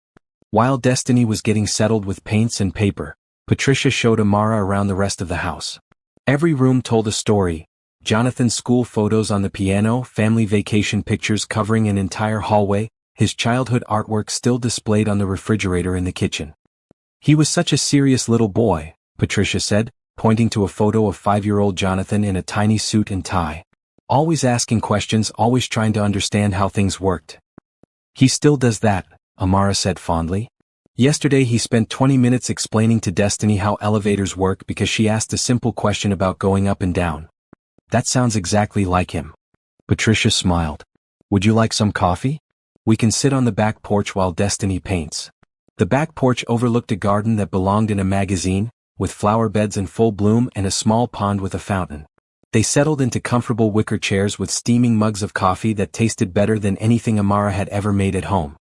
While Destiny was getting settled with paints and paper, Patricia showed Amara around the rest of the house. Every room told a story. Jonathan's school photos on the piano, family vacation pictures covering an entire hallway, his childhood artwork still displayed on the refrigerator in the kitchen. He was such a serious little boy, Patricia said, pointing to a photo of 5-year-old Jonathan in a tiny suit and tie. Always asking questions, always trying to understand how things worked. He still does that, Amara said fondly. Yesterday he spent 20 minutes explaining to Destiny how elevators work because she asked a simple question about going up and down. That sounds exactly like him. Patricia smiled. Would you like some coffee? We can sit on the back porch while Destiny paints. The back porch overlooked a garden that belonged in a magazine, with flower beds in full bloom and a small pond with a fountain. They settled into comfortable wicker chairs with steaming mugs of coffee that tasted better than anything Amara had ever made at home.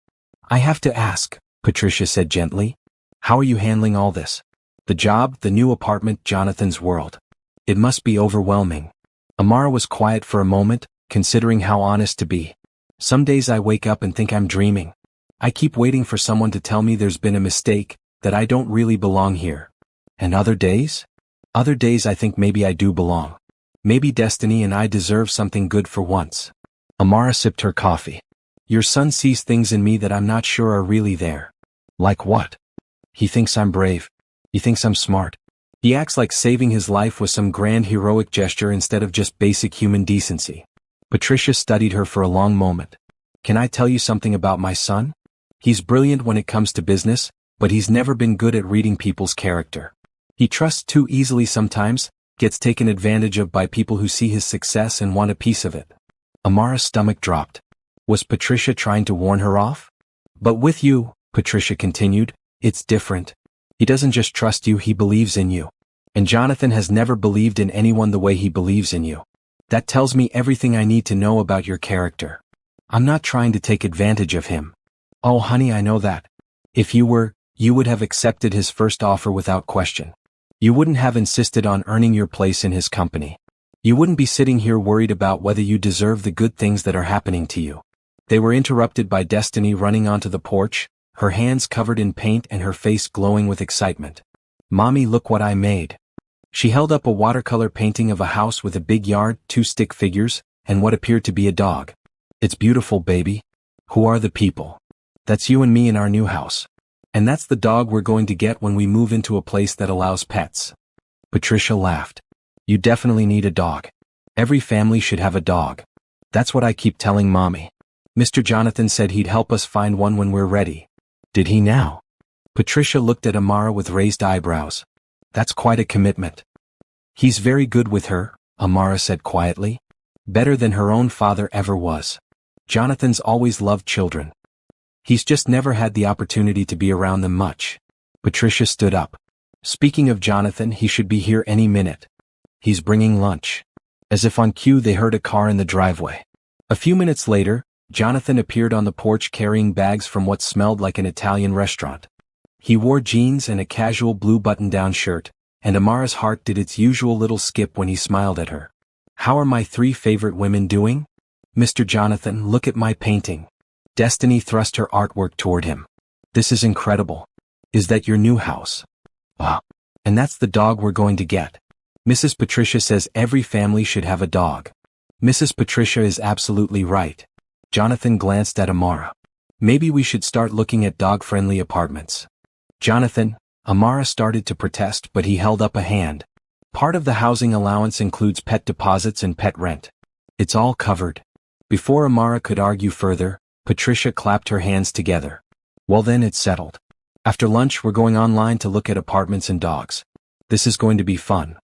"I have to ask," Patricia said gently. "How are you handling all this? The job, the new apartment, Jonathan's world. It must be overwhelming." Amara was quiet for a moment, considering how honest to be. "Some days I wake up and think I'm dreaming. I keep waiting for someone to tell me there's been a mistake, that I don't really belong here. And other days? Other days I think maybe I do belong. Maybe destiny and I deserve something good for once." Amara sipped her coffee. "Your son sees things in me that I'm not sure are really there." "Like what?" "He thinks I'm brave. He thinks I'm smart. He acts like saving his life was some grand heroic gesture instead of just basic human decency." Patricia studied her for a long moment. "Can I tell you something about my son? He's brilliant when it comes to business, but he's never been good at reading people's character. He trusts too easily sometimes, gets taken advantage of by people who see his success and want a piece of it." Amara's stomach dropped. Was Patricia trying to warn her off? "But with you," Patricia continued, "it's different. He doesn't just trust you, he believes in you. And Jonathan has never believed in anyone the way he believes in you. That tells me everything I need to know about your character. I'm not trying to take advantage of him. Oh honey, I know that. If you were, you would have accepted his first offer without question. You wouldn't have insisted on earning your place in his company. You wouldn't be sitting here worried about whether you deserve the good things that are happening to you." They were interrupted by Destiny running onto the porch, her hands covered in paint and her face glowing with excitement. "Mommy, look what I made." She held up a watercolor painting of a house with a big yard, 2 stick figures, and what appeared to be a dog. "It's beautiful, baby. Who are the people?" "That's you and me in our new house. And that's the dog we're going to get when we move into a place that allows pets." Patricia laughed. "You definitely need a dog. Every family should have a dog. That's what I keep telling Mommy. Mr. Jonathan said he'd help us find one when we're ready." "Did he now?" Patricia looked at Amara with raised eyebrows. "That's quite a commitment." "He's very good with her," Amara said quietly. "Better than her own father ever was. Jonathan's always loved children. He's just never had the opportunity to be around them much." Patricia stood up. "Speaking of Jonathan, he should be here any minute. He's bringing lunch." As if on cue, they heard a car in the driveway. A few minutes later, Jonathan appeared on the porch carrying bags from what smelled like an Italian restaurant. He wore jeans and a casual blue button-down shirt, and Amara's heart did its usual little skip when he smiled at her. "How are my 3 favorite women doing?" "Mr. Jonathan, look at my painting." Destiny thrust her artwork toward him. "This is incredible. Is that your new house?" "Ah. And that's the dog we're going to get. Mrs. Patricia says every family should have a dog." "Mrs. Patricia is absolutely right." Jonathan glanced at Amara. "Maybe we should start looking at dog-friendly apartments." "Jonathan," Amara started to protest, but he held up a hand. "Part of the housing allowance includes pet deposits and pet rent. It's all covered." Before Amara could argue further, Patricia clapped her hands together. "Well then, it's settled. After lunch we're going online to look at apartments and dogs. This is going to be fun."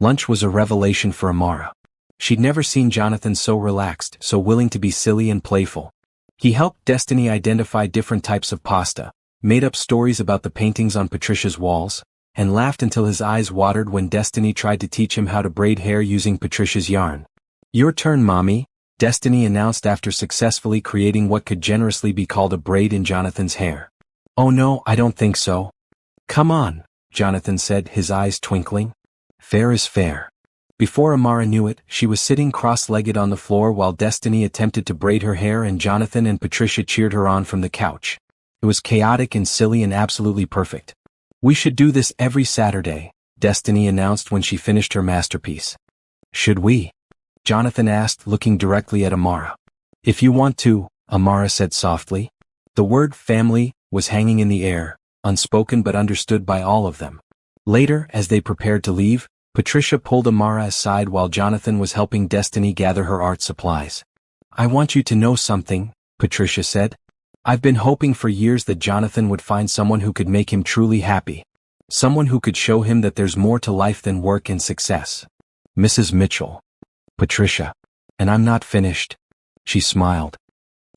Lunch was a revelation for Amara. She'd never seen Jonathan so relaxed, so willing to be silly and playful. He helped Destiny identify different types of pasta, made up stories about the paintings on Patricia's walls, and laughed until his eyes watered when Destiny tried to teach him how to braid hair using Patricia's yarn. "Your turn, Mommy," Destiny announced after successfully creating what could generously be called a braid in Jonathan's hair. "Oh no, I don't think so." "Come on," Jonathan said, his eyes twinkling. "Fair is fair." Before Amara knew it, she was sitting cross-legged on the floor while Destiny attempted to braid her hair and Jonathan and Patricia cheered her on from the couch. It was chaotic and silly and absolutely perfect. "We should do this every Saturday," Destiny announced when she finished her masterpiece. "Should we?" Jonathan asked, looking directly at Amara. "If you want to," Amara said softly. The word family was hanging in the air, unspoken but understood by all of them. Later, as they prepared to leave, Patricia pulled Amara aside while Jonathan was helping Destiny gather her art supplies. "I want you to know something," Patricia said. "I've been hoping for years that Jonathan would find someone who could make him truly happy. Someone who could show him that there's more to life than work and success." "Mrs. Mitchell." "Patricia. And I'm not finished." She smiled.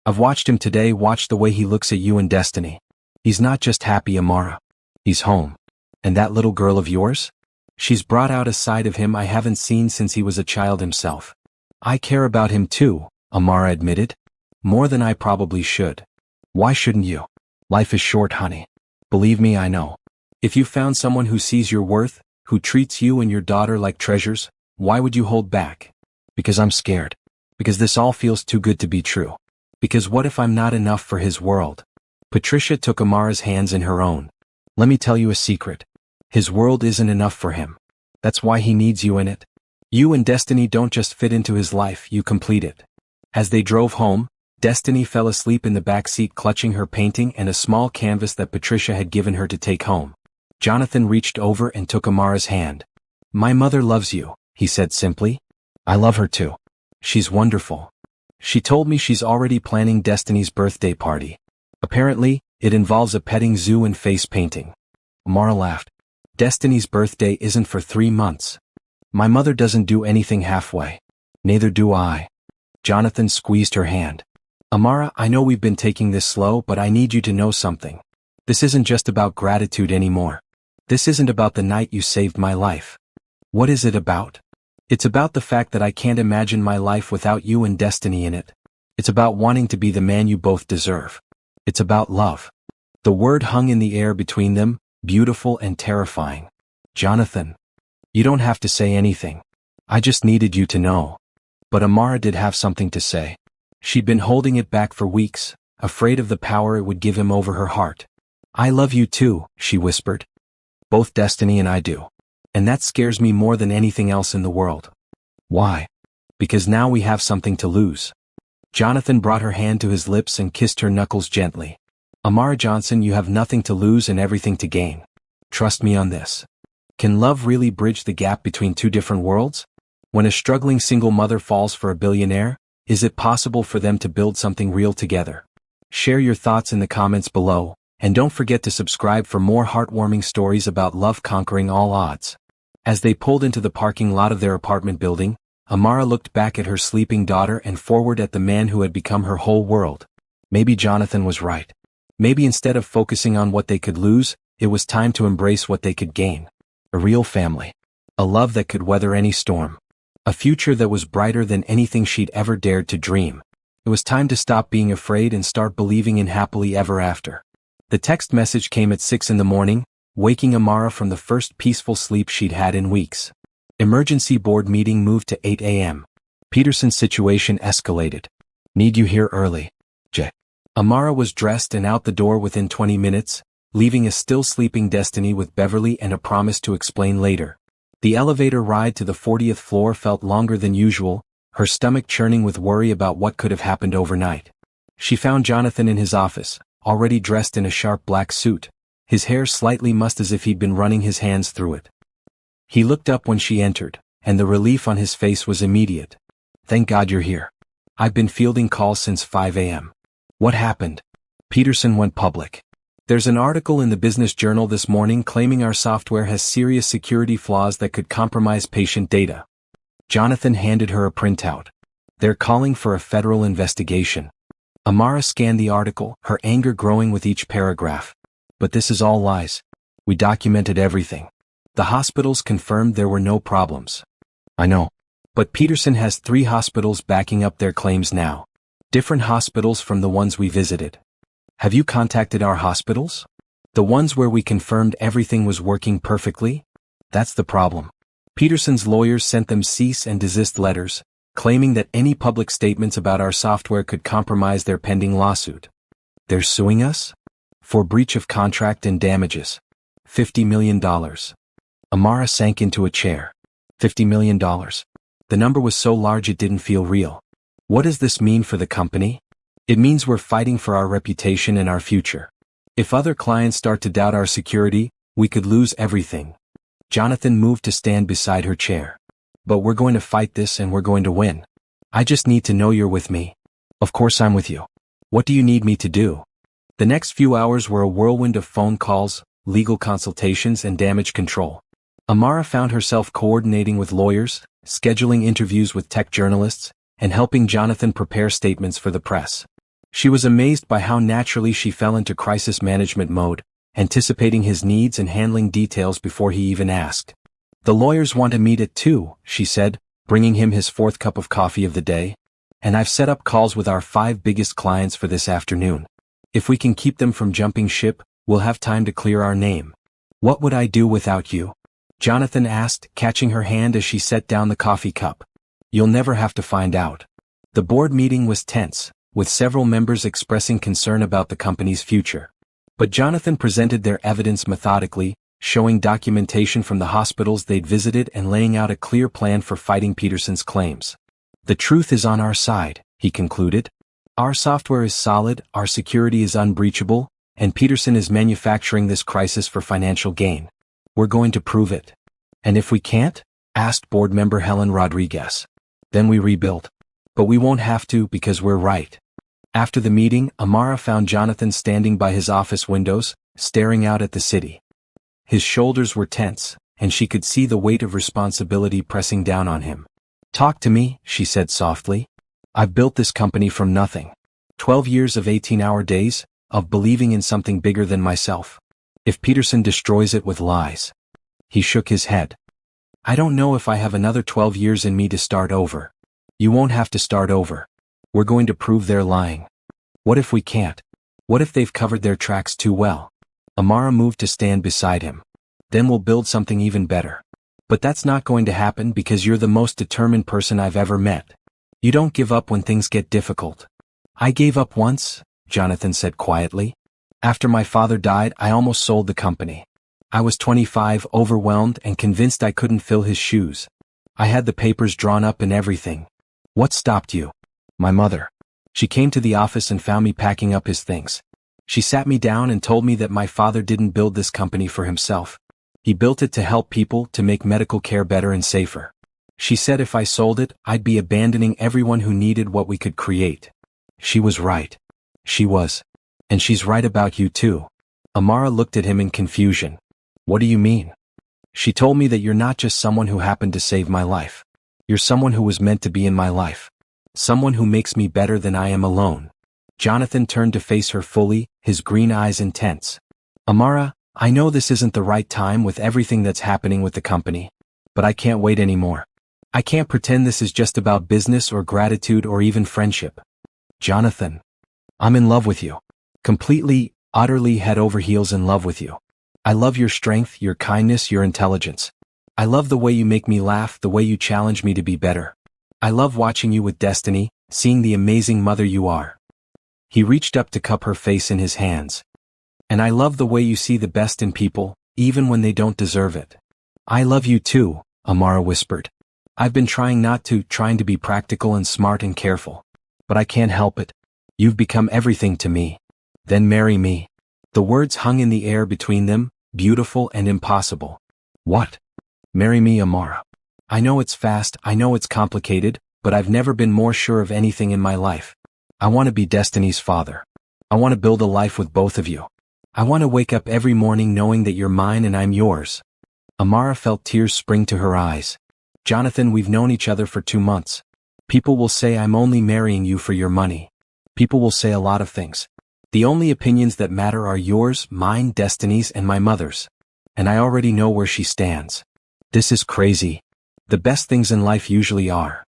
"I've watched him today, watched the way he looks at you and Destiny. He's not just happy, Amara. He's home. And that little girl of yours? She's brought out a side of him I haven't seen since he was a child himself. I care about him too, Amara admitted. More than I probably should. Why shouldn't you? Life is short, honey. Believe me, I know. If you found someone who sees your worth, who treats you and your daughter like treasures, why would you hold back? Because I'm scared. Because this all feels too good to be true. Because what if I'm not enough for his world? Patricia took Amara's hands in her own. Let me tell you a secret. His world isn't enough for him. That's why he needs you in it. You and Destiny don't just fit into his life, you complete it. As they drove home, Destiny fell asleep in the back seat clutching her painting and a small canvas that Patricia had given her to take home. Jonathan reached over and took Amara's hand. My mother loves you, he said simply. I love her too. She's wonderful. She told me she's already planning Destiny's birthday party. Apparently, it involves a petting zoo and face painting. Amara laughed. Destiny's birthday isn't for 3 months. My mother doesn't do anything halfway. Neither do I. Jonathan squeezed her hand. Amara, I know we've been taking this slow, but I need you to know something. This isn't just about gratitude anymore. This isn't about the night you saved my life. What is it about? It's about the fact that I can't imagine my life without you and Destiny in it. It's about wanting to be the man you both deserve. It's about love. The word hung in the air between them, beautiful and terrifying. Jonathan. You don't have to say anything. I just needed you to know. But Amara did have something to say. She'd been holding it back for weeks, afraid of the power it would give him over her heart. I love you too, she whispered. Both Destiny and I do. And that scares me more than anything else in the world. Why? Because now we have something to lose. Jonathan brought her hand to his lips and kissed her knuckles gently. Amara Johnson, you have nothing to lose and everything to gain. Trust me on this. Can love really bridge the gap between two different worlds? When a struggling single mother falls for a billionaire, is it possible for them to build something real together? Share your thoughts in the comments below, and don't forget to subscribe for more heartwarming stories about love conquering all odds. As they pulled into the parking lot of their apartment building, Amara looked back at her sleeping daughter and forward at the man who had become her whole world. Maybe Jonathan was right. Maybe instead of focusing on what they could lose, it was time to embrace what they could gain. A real family. A love that could weather any storm. A future that was brighter than anything she'd ever dared to dream. It was time to stop being afraid and start believing in happily ever after. The text message came at 6 in the morning, waking Amara from the first peaceful sleep she'd had in weeks. Emergency board meeting moved to 8 a.m. Peterson's situation escalated. Need you here early. J. Amara was dressed and out the door within 20 minutes, leaving a still sleeping Destiny with Beverly and a promise to explain later. The elevator ride to the 40th floor felt longer than usual, her stomach churning with worry about what could have happened overnight. She found Jonathan in his office, already dressed in a sharp black suit, his hair slightly mussed as if he'd been running his hands through it. He looked up when she entered, and the relief on his face was immediate. Thank God you're here. I've been fielding calls since 5 a.m. What happened? Peterson went public. There's an article in the Business Journal this morning claiming our software has serious security flaws that could compromise patient data. Jonathan handed her a printout. They're calling for a federal investigation. Amara scanned the article, her anger growing with each paragraph. But this is all lies. We documented everything. The hospitals confirmed there were no problems. I know. But Peterson has 3 hospitals backing up their claims now. Different hospitals from the ones we visited. Have you contacted our hospitals? The ones where we confirmed everything was working perfectly? That's the problem. Peterson's lawyers sent them cease and desist letters, claiming that any public statements about our software could compromise their pending lawsuit. They're suing us? For breach of contract and damages. $50 million. Amara sank into a chair. $50 million. The number was so large it didn't feel real. What does this mean for the company? It means we're fighting for our reputation and our future. If other clients start to doubt our security, we could lose everything. Jonathan moved to stand beside her chair. But we're going to fight this and we're going to win. I just need to know you're with me. Of course I'm with you. What do you need me to do? The next few hours were a whirlwind of phone calls, legal consultations and damage control. Amara found herself coordinating with lawyers, scheduling interviews with tech journalists, and helping Jonathan prepare statements for the press. She was amazed by how naturally she fell into crisis management mode, anticipating his needs and handling details before he even asked. The lawyers want to meet at 2, she said, bringing him his 4th cup of coffee of the day. And I've set up calls with our 5 biggest clients for this afternoon. If we can keep them from jumping ship, we'll have time to clear our name. What would I do without you? Jonathan asked, catching her hand as she set down the coffee cup. You'll never have to find out. The board meeting was tense, with several members expressing concern about the company's future. But Jonathan presented their evidence methodically, showing documentation from the hospitals they'd visited and laying out a clear plan for fighting Peterson's claims. The truth is on our side, he concluded. Our software is solid, our security is unbreachable, and Peterson is manufacturing this crisis for financial gain. We're going to prove it. And if we can't? Asked board member Helen Rodriguez. Then we rebuild. But we won't have to because we're right. After the meeting, Amara found Jonathan standing by his office windows, staring out at the city. His shoulders were tense, and she could see the weight of responsibility pressing down on him. Talk to me, she said softly. I've built this company from nothing. 12 years of 18-hour days, of believing in something bigger than myself. If Peterson destroys it with lies. He shook his head. I don't know if I have another 12 years in me to start over. You won't have to start over. We're going to prove they're lying. What if we can't? What if they've covered their tracks too well? Amara moved to stand beside him. Then we'll build something even better. But that's not going to happen because you're the most determined person I've ever met. You don't give up when things get difficult. I gave up once, Jonathan said quietly. After my father died, I almost sold the company. I was 25, overwhelmed and convinced I couldn't fill his shoes. I had the papers drawn up and everything. What stopped you? My mother. She came to the office and found me packing up his things. She sat me down and told me that my father didn't build this company for himself. He built it to help people, to make medical care better and safer. She said if I sold it, I'd be abandoning everyone who needed what we could create. She was right. She was. And she's right about you too. Amara looked at him in confusion. What do you mean? She told me that you're not just someone who happened to save my life. You're someone who was meant to be in my life. Someone who makes me better than I am alone. Jonathan turned to face her fully, his green eyes intense. Amara, I know this isn't the right time with everything that's happening with the company. But I can't wait anymore. I can't pretend this is just about business or gratitude or even friendship. Jonathan. I'm in love with you. Completely, utterly head over heels in love with you. I love your strength, your kindness, your intelligence. I love the way you make me laugh, the way you challenge me to be better. I love watching you with Destiny, seeing the amazing mother you are. He reached up to cup her face in his hands. And I love the way you see the best in people, even when they don't deserve it. I love you too, Amara whispered. I've been trying to be practical and smart and careful. But I can't help it. You've become everything to me. Then marry me. The words hung in the air between them, beautiful and impossible. What? Marry me, Amara. I know it's fast, I know it's complicated, but I've never been more sure of anything in my life. I want to be Destiny's father. I want to build a life with both of you. I want to wake up every morning knowing that you're mine and I'm yours. Amara felt tears spring to her eyes. Jonathan, we've known each other for 2 months. People will say I'm only marrying you for your money. People will say a lot of things. The only opinions that matter are yours, mine, Destiny's, and my mother's. And I already know where she stands. This is crazy. The best things in life usually are.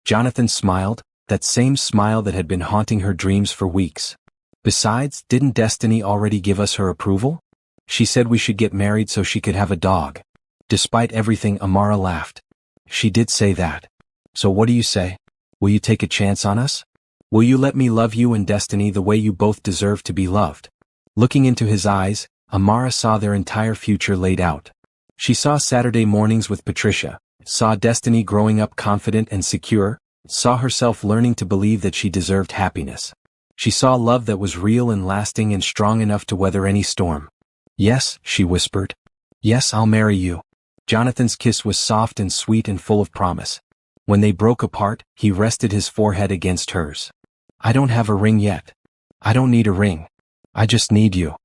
Jonathan smiled, that same smile that had been haunting her dreams for weeks. Besides, didn't Destiny already give us her approval? She said we should get married so she could have a dog. Despite everything, Amara laughed. She did say that. So what do you say? Will you take a chance on us? Will you let me love you and Destiny the way you both deserve to be loved? Looking into his eyes, Amara saw their entire future laid out. She saw Saturday mornings with Patricia, saw Destiny growing up confident and secure, saw herself learning to believe that she deserved happiness. She saw love that was real and lasting and strong enough to weather any storm. Yes, she whispered. Yes, I'll marry you. Jonathan's kiss was soft and sweet and full of promise. When they broke apart, he rested his forehead against hers. I don't have a ring yet. I don't need a ring. I just need you.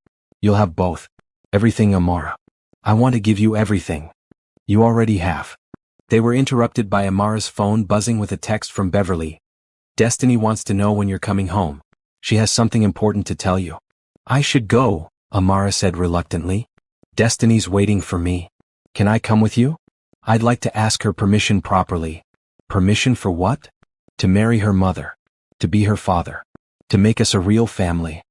You'll have both. Everything, Amara. I want to give you everything. You already have. They were interrupted by Amara's phone buzzing with a text from Beverly. Destiny wants to know when you're coming home. She has something important to tell you. I should go, Amara said reluctantly. Destiny's waiting for me. Can I come with you? I'd like to ask her permission properly. Permission for what? To marry her mother. To be her father. To make us a real family.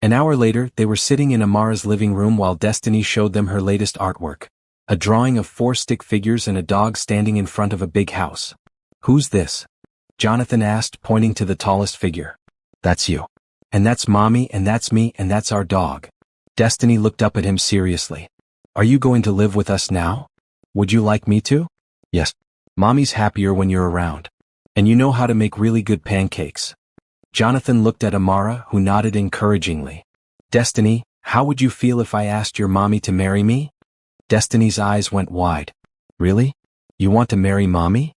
An hour later, they were sitting in Amara's living room while Destiny showed them her latest artwork. A drawing of 4 stick figures and a dog standing in front of a big house. Who's this? Jonathan asked, pointing to the tallest figure. That's you. And that's Mommy, and that's me, and that's our dog. Destiny looked up at him seriously. Are you going to live with us now? Would you like me to? Yes. Mommy's happier when you're around. And you know how to make really good pancakes. Jonathan looked at Amara, who nodded encouragingly. Destiny, how would you feel if I asked your mommy to marry me? Destiny's eyes went wide. Really? You want to marry Mommy?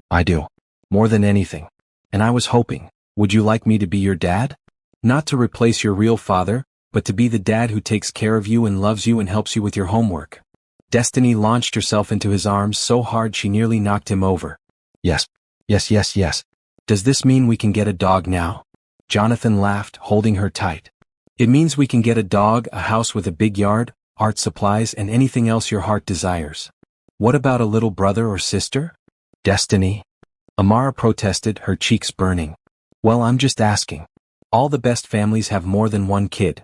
I do. More than anything. And I was hoping, would you like me to be your dad? Not to replace your real father, but to be the dad who takes care of you and loves you and helps you with your homework. Destiny launched herself into his arms so hard she nearly knocked him over. Yes. Yes, yes, yes. Does this mean we can get a dog now? Jonathan laughed, holding her tight. It means we can get a dog, a house with a big yard, art supplies, and anything else your heart desires. What about a little brother or sister? Destiny? Amara protested, her cheeks burning. Well, I'm just asking. All the best families have more than one kid.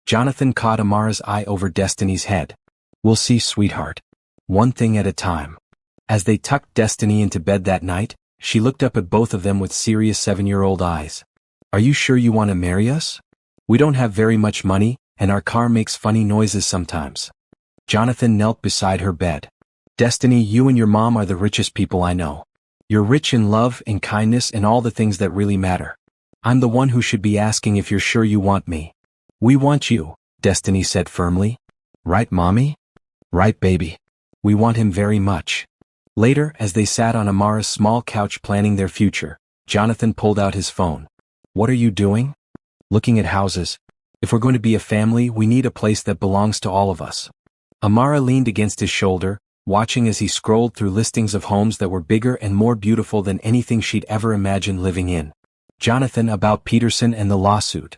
Jonathan caught Amara's eye over Destiny's head. We'll see, sweetheart. One thing at a time. As they tucked Destiny into bed that night, she looked up at both of them with serious 7-year-old eyes. Are you sure you want to marry us? We don't have very much money, and our car makes funny noises sometimes. Jonathan knelt beside her bed. Destiny, you and your mom are the richest people I know. You're rich in love, in kindness, and all the things that really matter. I'm the one who should be asking if you're sure you want me. We want you, Destiny said firmly. Right, Mommy? Right, baby. We want him very much. Later, as they sat on Amara's small couch planning their future, Jonathan pulled out his phone. What are you doing? Looking at houses. If we're going to be a family, we need a place that belongs to all of us. Amara leaned against his shoulder, watching as he scrolled through listings of homes that were bigger and more beautiful than anything she'd ever imagined living in. Jonathan, about Peterson and the lawsuit.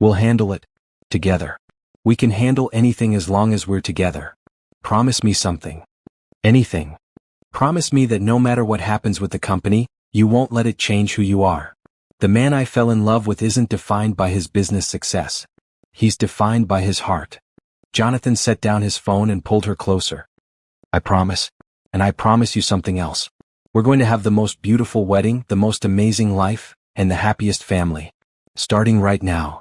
We'll handle it. Together. We can handle anything as long as we're together. Promise me something. Anything. Promise me that no matter what happens with the company, you won't let it change who you are. The man I fell in love with isn't defined by his business success. He's defined by his heart. Jonathan set down his phone and pulled her closer. I promise. And I promise you something else. We're going to have the most beautiful wedding, the most amazing life, and the happiest family. Starting right now.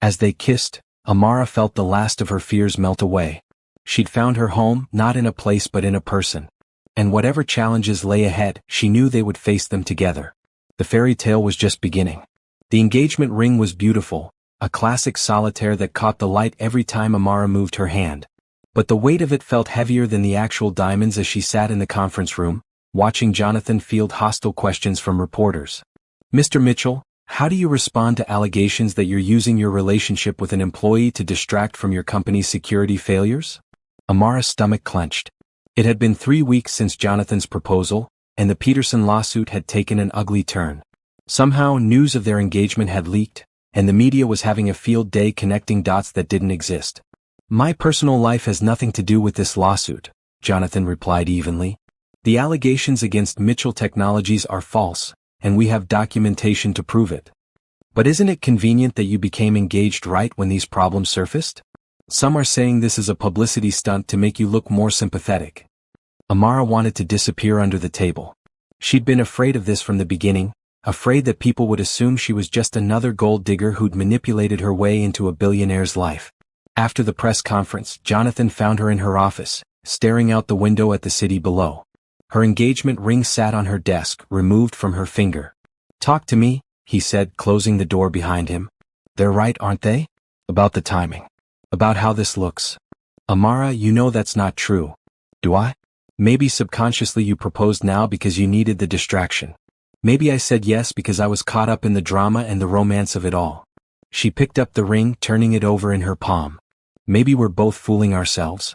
As they kissed, Amara felt the last of her fears melt away. She'd found her home, not in a place but in a person. And whatever challenges lay ahead, she knew they would face them together. The fairy tale was just beginning. The engagement ring was beautiful, a classic solitaire that caught the light every time Amara moved her hand. But the weight of it felt heavier than the actual diamonds as she sat in the conference room, watching Jonathan field hostile questions from reporters. Mr. Mitchell, how do you respond to allegations that you're using your relationship with an employee to distract from your company's security failures? Amara's stomach clenched. It had been 3 weeks since Jonathan's proposal, and the Peterson lawsuit had taken an ugly turn. Somehow, news of their engagement had leaked, and the media was having a field day connecting dots that didn't exist. My personal life has nothing to do with this lawsuit, Jonathan replied evenly. The allegations against Mitchell Technologies are false, and we have documentation to prove it. But isn't it convenient that you became engaged right when these problems surfaced? Some are saying this is a publicity stunt to make you look more sympathetic. Amara wanted to disappear under the table. She'd been afraid of this from the beginning, afraid that people would assume she was just another gold digger who'd manipulated her way into a billionaire's life. After the press conference, Jonathan found her in her office, staring out the window at the city below. Her engagement ring sat on her desk, removed from her finger. Talk to me, he said, closing the door behind him. They're right, aren't they? About the timing. About how this looks. Amara, you know that's not true. Do I? Maybe subconsciously you proposed now because you needed the distraction. Maybe I said yes because I was caught up in the drama and the romance of it all. She picked up the ring, turning it over in her palm. Maybe we're both fooling ourselves.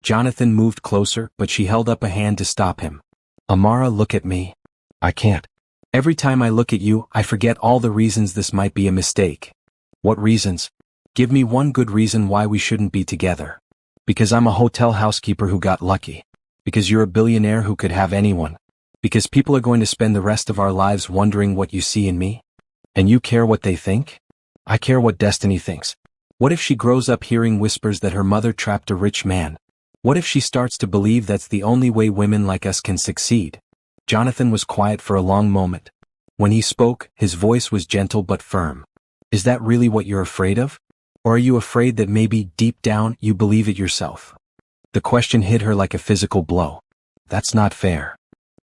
Jonathan moved closer, but she held up a hand to stop him. Amara, look at me. I can't. Every time I look at you, I forget all the reasons this might be a mistake. What reasons? Give me one good reason why we shouldn't be together. Because I'm a hotel housekeeper who got lucky. Because you're a billionaire who could have anyone. Because people are going to spend the rest of our lives wondering what you see in me. And you care what they think? I care what Destiny thinks. What if she grows up hearing whispers that her mother trapped a rich man? What if she starts to believe that's the only way women like us can succeed? Jonathan was quiet for a long moment. When he spoke, his voice was gentle but firm. Is that really what you're afraid of? Or are you afraid that maybe, deep down, you believe it yourself? The question hit her like a physical blow. That's not fair.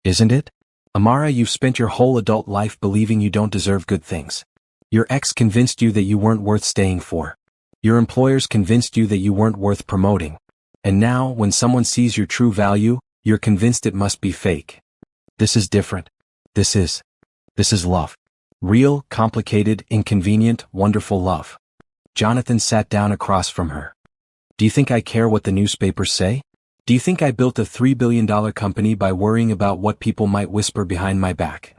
Isn't it? Amara, you've spent your whole adult life believing you don't deserve good things. Your ex convinced you that you weren't worth staying for. Your employers convinced you that you weren't worth promoting. And now, when someone sees your true value, you're convinced it must be fake. This is different. This is love. Real, complicated, inconvenient, wonderful love. Jonathan sat down across from her. Do you think I care what the newspapers say? Do you think I built a $3 billion company by worrying about what people might whisper behind my back?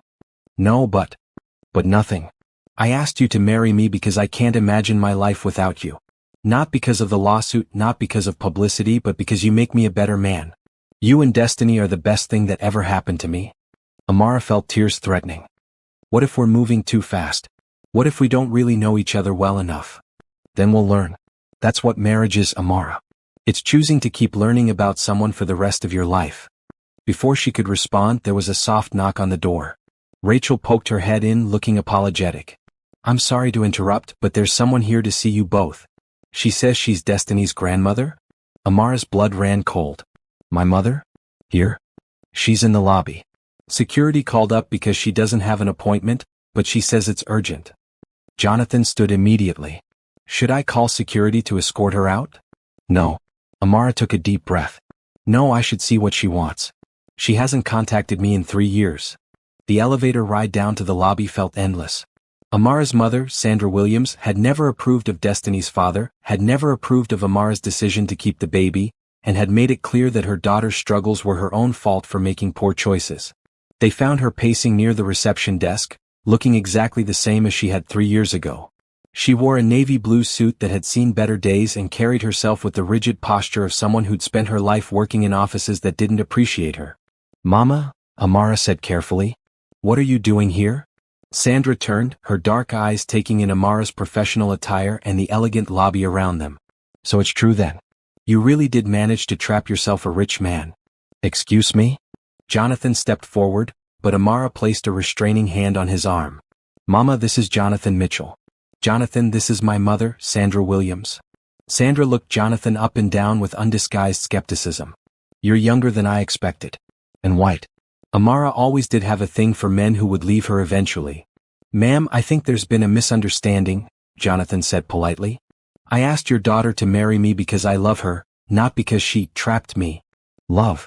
No, but nothing. I asked you to marry me because I can't imagine my life without you. Not because of the lawsuit, not because of publicity, but because you make me a better man. You and Destiny are the best thing that ever happened to me. Amara felt tears threatening. What if we're moving too fast? What if we don't really know each other well enough? Then we'll learn. That's what marriage is, Amara. It's choosing to keep learning about someone for the rest of your life. Before she could respond, there was a soft knock on the door. Rachel poked her head in, looking apologetic. I'm sorry to interrupt, but there's someone here to see you both. She says she's Destiny's grandmother? Amara's blood ran cold. My mother? Here? She's in the lobby. Security called up because she doesn't have an appointment, but she says it's urgent. Jonathan stood immediately. Should I call security to escort her out? No. Amara took a deep breath. No, I should see what she wants. She hasn't contacted me in 3 years. The elevator ride down to the lobby felt endless. Amara's mother, Sandra Williams, had never approved of Destiny's father, had never approved of Amara's decision to keep the baby, and had made it clear that her daughter's struggles were her own fault for making poor choices. They found her pacing near the reception desk, looking exactly the same as she had 3 years ago. She wore a navy blue suit that had seen better days and carried herself with the rigid posture of someone who'd spent her life working in offices that didn't appreciate her. Mama, Amara said carefully. What are you doing here? Sandra turned, her dark eyes taking in Amara's professional attire and the elegant lobby around them. So it's true then. You really did manage to trap yourself a rich man. Excuse me? Jonathan stepped forward, but Amara placed a restraining hand on his arm. Mama, this is Jonathan Mitchell. Jonathan, this is my mother, Sandra Williams. Sandra looked Jonathan up and down with undisguised skepticism. You're younger than I expected. And white. Amara always did have a thing for men who would leave her eventually. Ma'am, I think there's been a misunderstanding, Jonathan said politely. I asked your daughter to marry me because I love her, not because she trapped me. Love.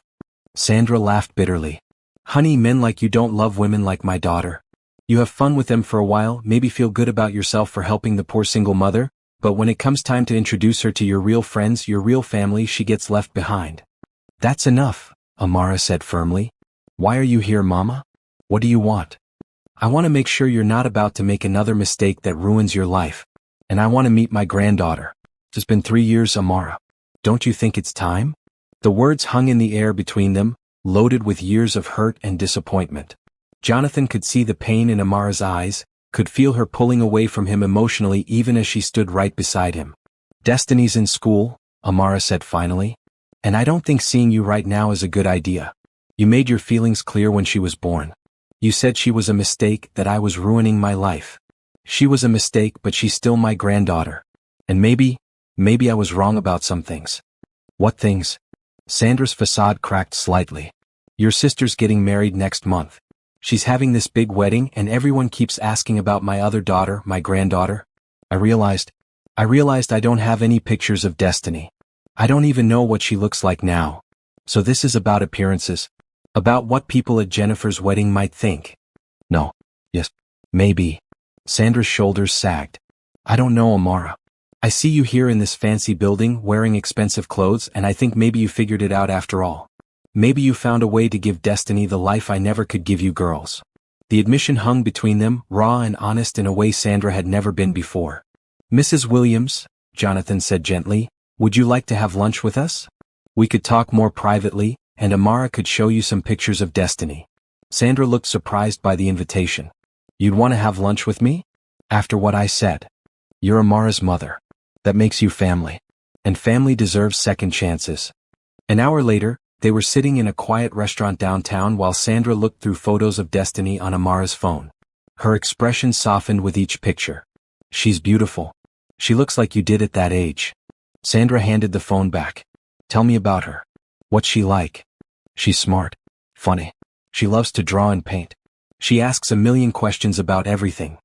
Sandra laughed bitterly. Honey, men like you don't love women like my daughter. You have fun with them for a while, maybe feel good about yourself for helping the poor single mother, but when it comes time to introduce her to your real friends, your real family, she gets left behind. That's enough, Amara said firmly. Why are you here, Mama? What do you want? I want to make sure you're not about to make another mistake that ruins your life. And I want to meet my granddaughter. It's been 3 years, Amara. Don't you think it's time? The words hung in the air between them, loaded with years of hurt and disappointment. Jonathan could see the pain in Amara's eyes, could feel her pulling away from him emotionally even as she stood right beside him. Destiny's in school, Amara said finally. And I don't think seeing you right now is a good idea. You made your feelings clear when she was born. You said she was a mistake, that I was ruining my life. She was a mistake, but she's still my granddaughter. And maybe I was wrong about some things. What things? Sandra's facade cracked slightly. Your sister's getting married next month. She's having this big wedding and everyone keeps asking about my other daughter, my granddaughter. I realized I don't have any pictures of Destiny. I don't even know what she looks like now. So this is about appearances. About what people at Jennifer's wedding might think. No. Yes. Maybe. Sandra's shoulders sagged. I don't know, Amara. I see you here in this fancy building wearing expensive clothes and I think maybe you figured it out after all. Maybe you found a way to give Destiny the life I never could give you girls. The admission hung between them, raw and honest in a way Sandra had never been before. Mrs. Williams, Jonathan said gently, would you like to have lunch with us? We could talk more privately, and Amara could show you some pictures of Destiny. Sandra looked surprised by the invitation. You'd want to have lunch with me? After what I said. You're Amara's mother. That makes you family. And family deserves second chances. An hour later, they were sitting in a quiet restaurant downtown while Sandra looked through photos of Destiny on Amara's phone. Her expression softened with each picture. She's beautiful. She looks like you did at that age. Sandra handed the phone back. Tell me about her. What's she like? She's smart. Funny. She loves to draw and paint. She asks a million questions about everything.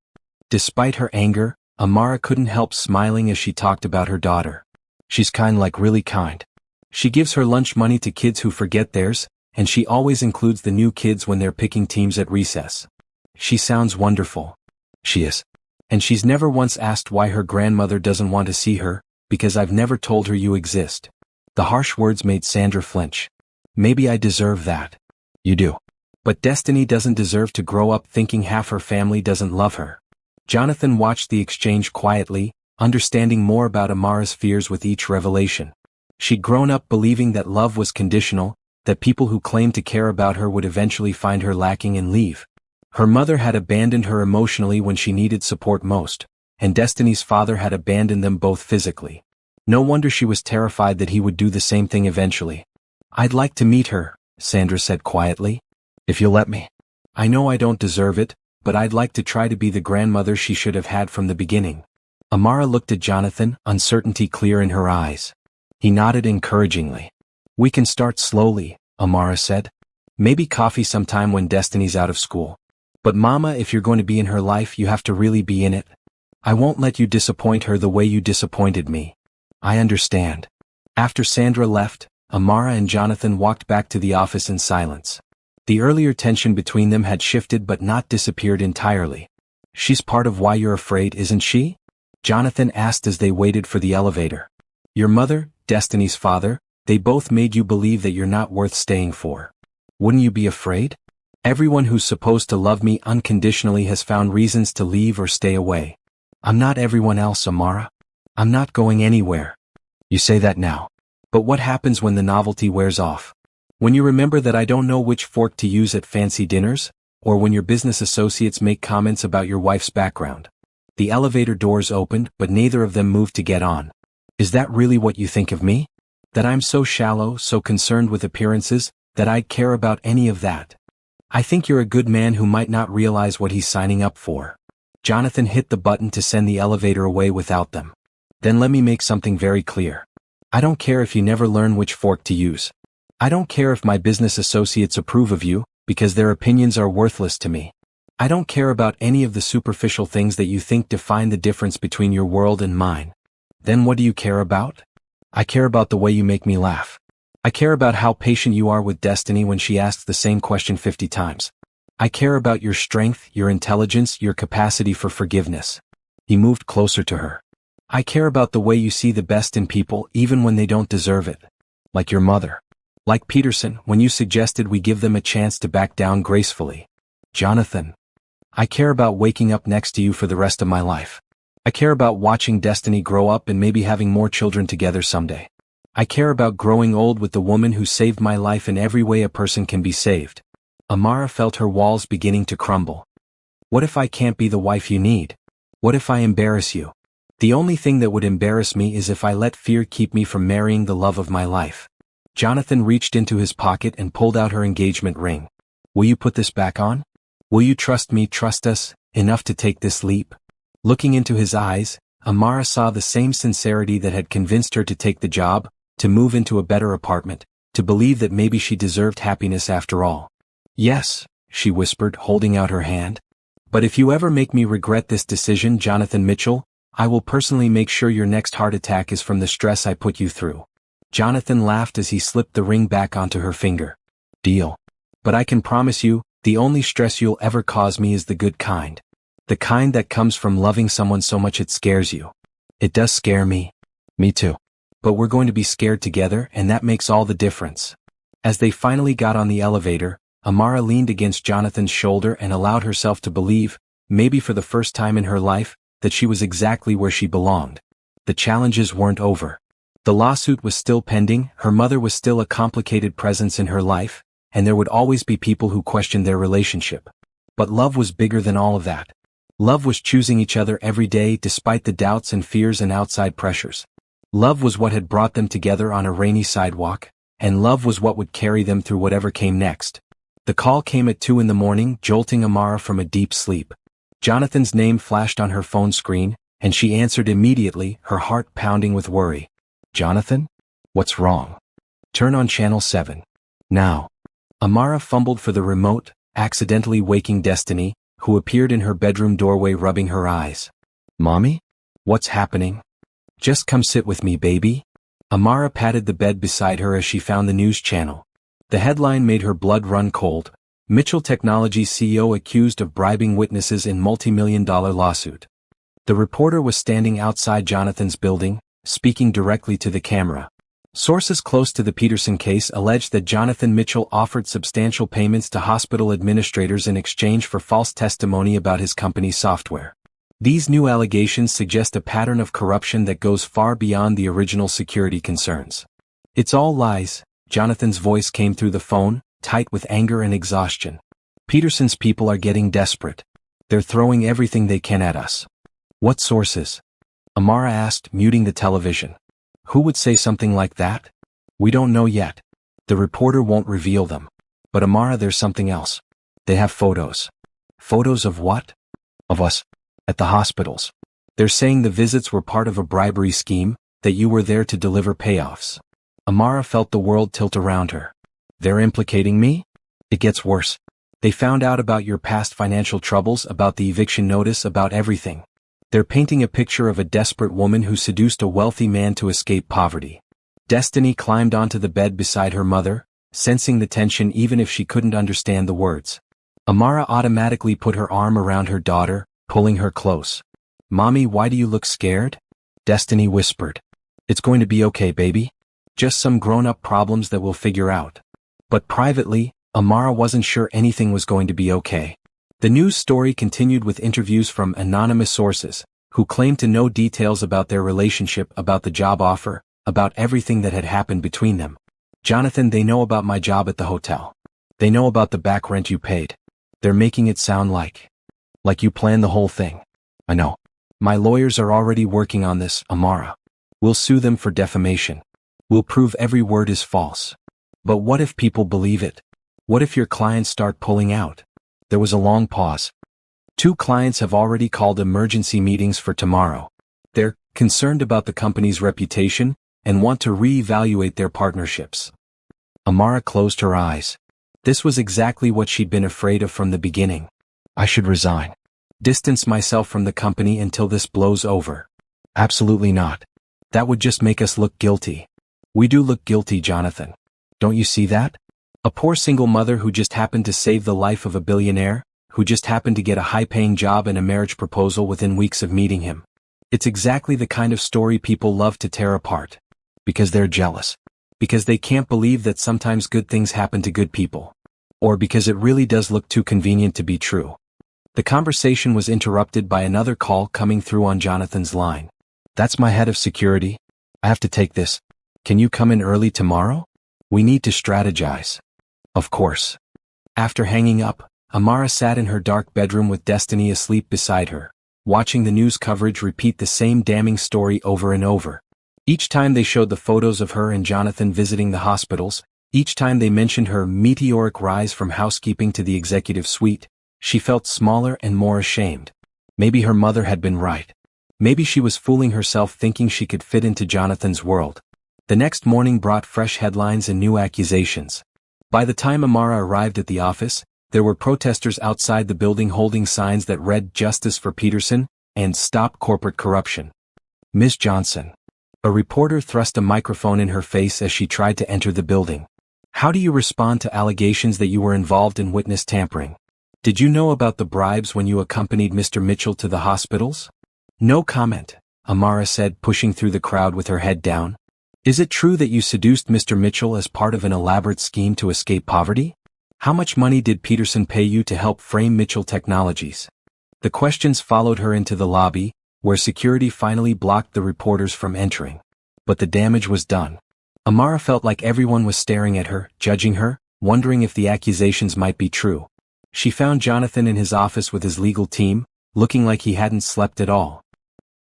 Despite her anger, Amara couldn't help smiling as she talked about her daughter. She's kind, like really kind. She gives her lunch money to kids who forget theirs, and she always includes the new kids when they're picking teams at recess. She sounds wonderful. She is. And she's never once asked why her grandmother doesn't want to see her, because I've never told her you exist. The harsh words made Sandra flinch. Maybe I deserve that. You do. But Destiny doesn't deserve to grow up thinking half her family doesn't love her. Jonathan watched the exchange quietly, understanding more about Amara's fears with each revelation. She'd grown up believing that love was conditional, that people who claimed to care about her would eventually find her lacking and leave. Her mother had abandoned her emotionally when she needed support most, and Destiny's father had abandoned them both physically. No wonder she was terrified that he would do the same thing eventually. I'd like to meet her, Sandra said quietly. If you'll let me. I know I don't deserve it, but I'd like to try to be the grandmother she should have had from the beginning. Amara looked at Jonathan, uncertainty clear in her eyes. He nodded encouragingly. We can start slowly, Amara said. Maybe coffee sometime when Destiny's out of school. But Mama, if you're going to be in her life, you have to really be in it. I won't let you disappoint her the way you disappointed me. I understand. After Sandra left, Amara and Jonathan walked back to the office in silence. The earlier tension between them had shifted but not disappeared entirely. She's part of why you're afraid, isn't she? Jonathan asked as they waited for the elevator. Your mother, Destiny's father, they both made you believe that you're not worth staying for. Wouldn't you be afraid? Everyone who's supposed to love me unconditionally has found reasons to leave or stay away. I'm not everyone else, Amara. I'm not going anywhere. You say that now. But what happens when the novelty wears off? When you remember that I don't know which fork to use at fancy dinners, or when your business associates make comments about your wife's background. The elevator doors opened, but neither of them moved to get on. Is that really what you think of me? That I'm so shallow, so concerned with appearances, that I'd care about any of that? I think you're a good man who might not realize what he's signing up for. Jonathan hit the button to send the elevator away without them. Then let me make something very clear. I don't care if you never learn which fork to use. I don't care if my business associates approve of you, because their opinions are worthless to me. I don't care about any of the superficial things that you think define the difference between your world and mine. Then what do you care about? I care about the way you make me laugh. I care about how patient you are with Destiny when she asks the same question 50 times. I care about your strength, your intelligence, your capacity for forgiveness. He moved closer to her. I care about the way you see the best in people even when they don't deserve it. Like your mother. Like Peterson, when you suggested we give them a chance to back down gracefully. Jonathan. I care about waking up next to you for the rest of my life. I care about watching Destiny grow up and maybe having more children together someday. I care about growing old with the woman who saved my life in every way a person can be saved. Amara felt her walls beginning to crumble. What if I can't be the wife you need? What if I embarrass you? The only thing that would embarrass me is if I let fear keep me from marrying the love of my life. Jonathan reached into his pocket and pulled out her engagement ring. Will you put this back on? Will you trust me, trust us, enough to take this leap? Looking into his eyes, Amara saw the same sincerity that had convinced her to take the job, to move into a better apartment, to believe that maybe she deserved happiness after all. Yes, she whispered, holding out her hand. But if you ever make me regret this decision, Jonathan Mitchell, I will personally make sure your next heart attack is from the stress I put you through. Jonathan laughed as he slipped the ring back onto her finger. Deal. But I can promise you, the only stress you'll ever cause me is the good kind. The kind that comes from loving someone so much it scares you. It does scare me. Me too. But we're going to be scared together, and that makes all the difference. As they finally got on the elevator, Amara leaned against Jonathan's shoulder and allowed herself to believe, maybe for the first time in her life, that she was exactly where she belonged. The challenges weren't over. The lawsuit was still pending, her mother was still a complicated presence in her life, and there would always be people who questioned their relationship. But love was bigger than all of that. Love was choosing each other every day despite the doubts and fears and outside pressures. Love was what had brought them together on a rainy sidewalk, and love was what would carry them through whatever came next. The call came at 2 a.m, jolting Amara from a deep sleep. Jonathan's name flashed on her phone screen, and she answered immediately, her heart pounding with worry. Jonathan? What's wrong? Turn on channel 7. Now. Amara fumbled for the remote, accidentally waking Destiny, who appeared in her bedroom doorway rubbing her eyes. Mommy? What's happening? Just come sit with me, baby. Amara patted the bed beside her as she found the news channel. The headline made her blood run cold. Mitchell Technologies CEO accused of bribing witnesses in multi-million-dollar lawsuit. The reporter was standing outside Jonathan's building, speaking directly to the camera. Sources close to the Peterson case alleged that Jonathan Mitchell offered substantial payments to hospital administrators in exchange for false testimony about his company's software. These new allegations suggest a pattern of corruption that goes far beyond the original security concerns. It's all lies, Jonathan's voice came through the phone, tight with anger and exhaustion. Peterson's people are getting desperate. They're throwing everything they can at us. What sources? Amara asked, muting the television. Who would say something like that? We don't know yet. The reporter won't reveal them. But Amara, there's something else. They have photos. Photos of what? Of us. At the hospitals. They're saying the visits were part of a bribery scheme, that you were there to deliver payoffs. Amara felt the world tilt around her. They're implicating me? It gets worse. They found out about your past financial troubles, about the eviction notice, about everything. They're painting a picture of a desperate woman who seduced a wealthy man to escape poverty. Destiny climbed onto the bed beside her mother, sensing the tension even if she couldn't understand the words. Amara automatically put her arm around her daughter, pulling her close. Mommy, why do you look scared? Destiny whispered. It's going to be okay, baby. Just some grown-up problems that we'll figure out. But privately, Amara wasn't sure anything was going to be okay. The news story continued with interviews from anonymous sources, who claimed to know details about their relationship, about the job offer, about everything that had happened between them. Jonathan, they know about my job at the hotel. They know about the back rent you paid. They're making it sound like you planned the whole thing. I know. My lawyers are already working on this, Amara. We'll sue them for defamation. We'll prove every word is false. But what if people believe it? What if your clients start pulling out? There was a long pause. 2 clients have already called emergency meetings for tomorrow. They're concerned about the company's reputation and want to re-evaluate their partnerships. Amara closed her eyes. This was exactly what she'd been afraid of from the beginning. I should resign. Distance myself from the company until this blows over. Absolutely not. That would just make us look guilty. We do look guilty, Jonathan. Don't you see that? A poor single mother who just happened to save the life of a billionaire, who just happened to get a high-paying job and a marriage proposal within weeks of meeting him. It's exactly the kind of story people love to tear apart. Because they're jealous. Because they can't believe that sometimes good things happen to good people. Or because it really does look too convenient to be true. The conversation was interrupted by another call coming through on Jonathan's line. That's my head of security. I have to take this. Can you come in early tomorrow? We need to strategize. Of course. After hanging up, Amara sat in her dark bedroom with Destiny asleep beside her, watching the news coverage repeat the same damning story over and over. Each time they showed the photos of her and Jonathan visiting the hospitals, each time they mentioned her meteoric rise from housekeeping to the executive suite, she felt smaller and more ashamed. Maybe her mother had been right. Maybe she was fooling herself thinking she could fit into Jonathan's world. The next morning brought fresh headlines and new accusations. By the time Amara arrived at the office, there were protesters outside the building holding signs that read "Justice for Peterson" and "Stop Corporate Corruption." Ms. Johnson. A reporter thrust a microphone in her face as she tried to enter the building. How do you respond to allegations that you were involved in witness tampering? Did you know about the bribes when you accompanied Mr. Mitchell to the hospitals? No comment, Amara said, pushing through the crowd with her head down. Is it true that you seduced Mr. Mitchell as part of an elaborate scheme to escape poverty? How much money did Peterson pay you to help frame Mitchell Technologies? The questions followed her into the lobby, where security finally blocked the reporters from entering. But the damage was done. Amara felt like everyone was staring at her, judging her, wondering if the accusations might be true. She found Jonathan in his office with his legal team, looking like he hadn't slept at all.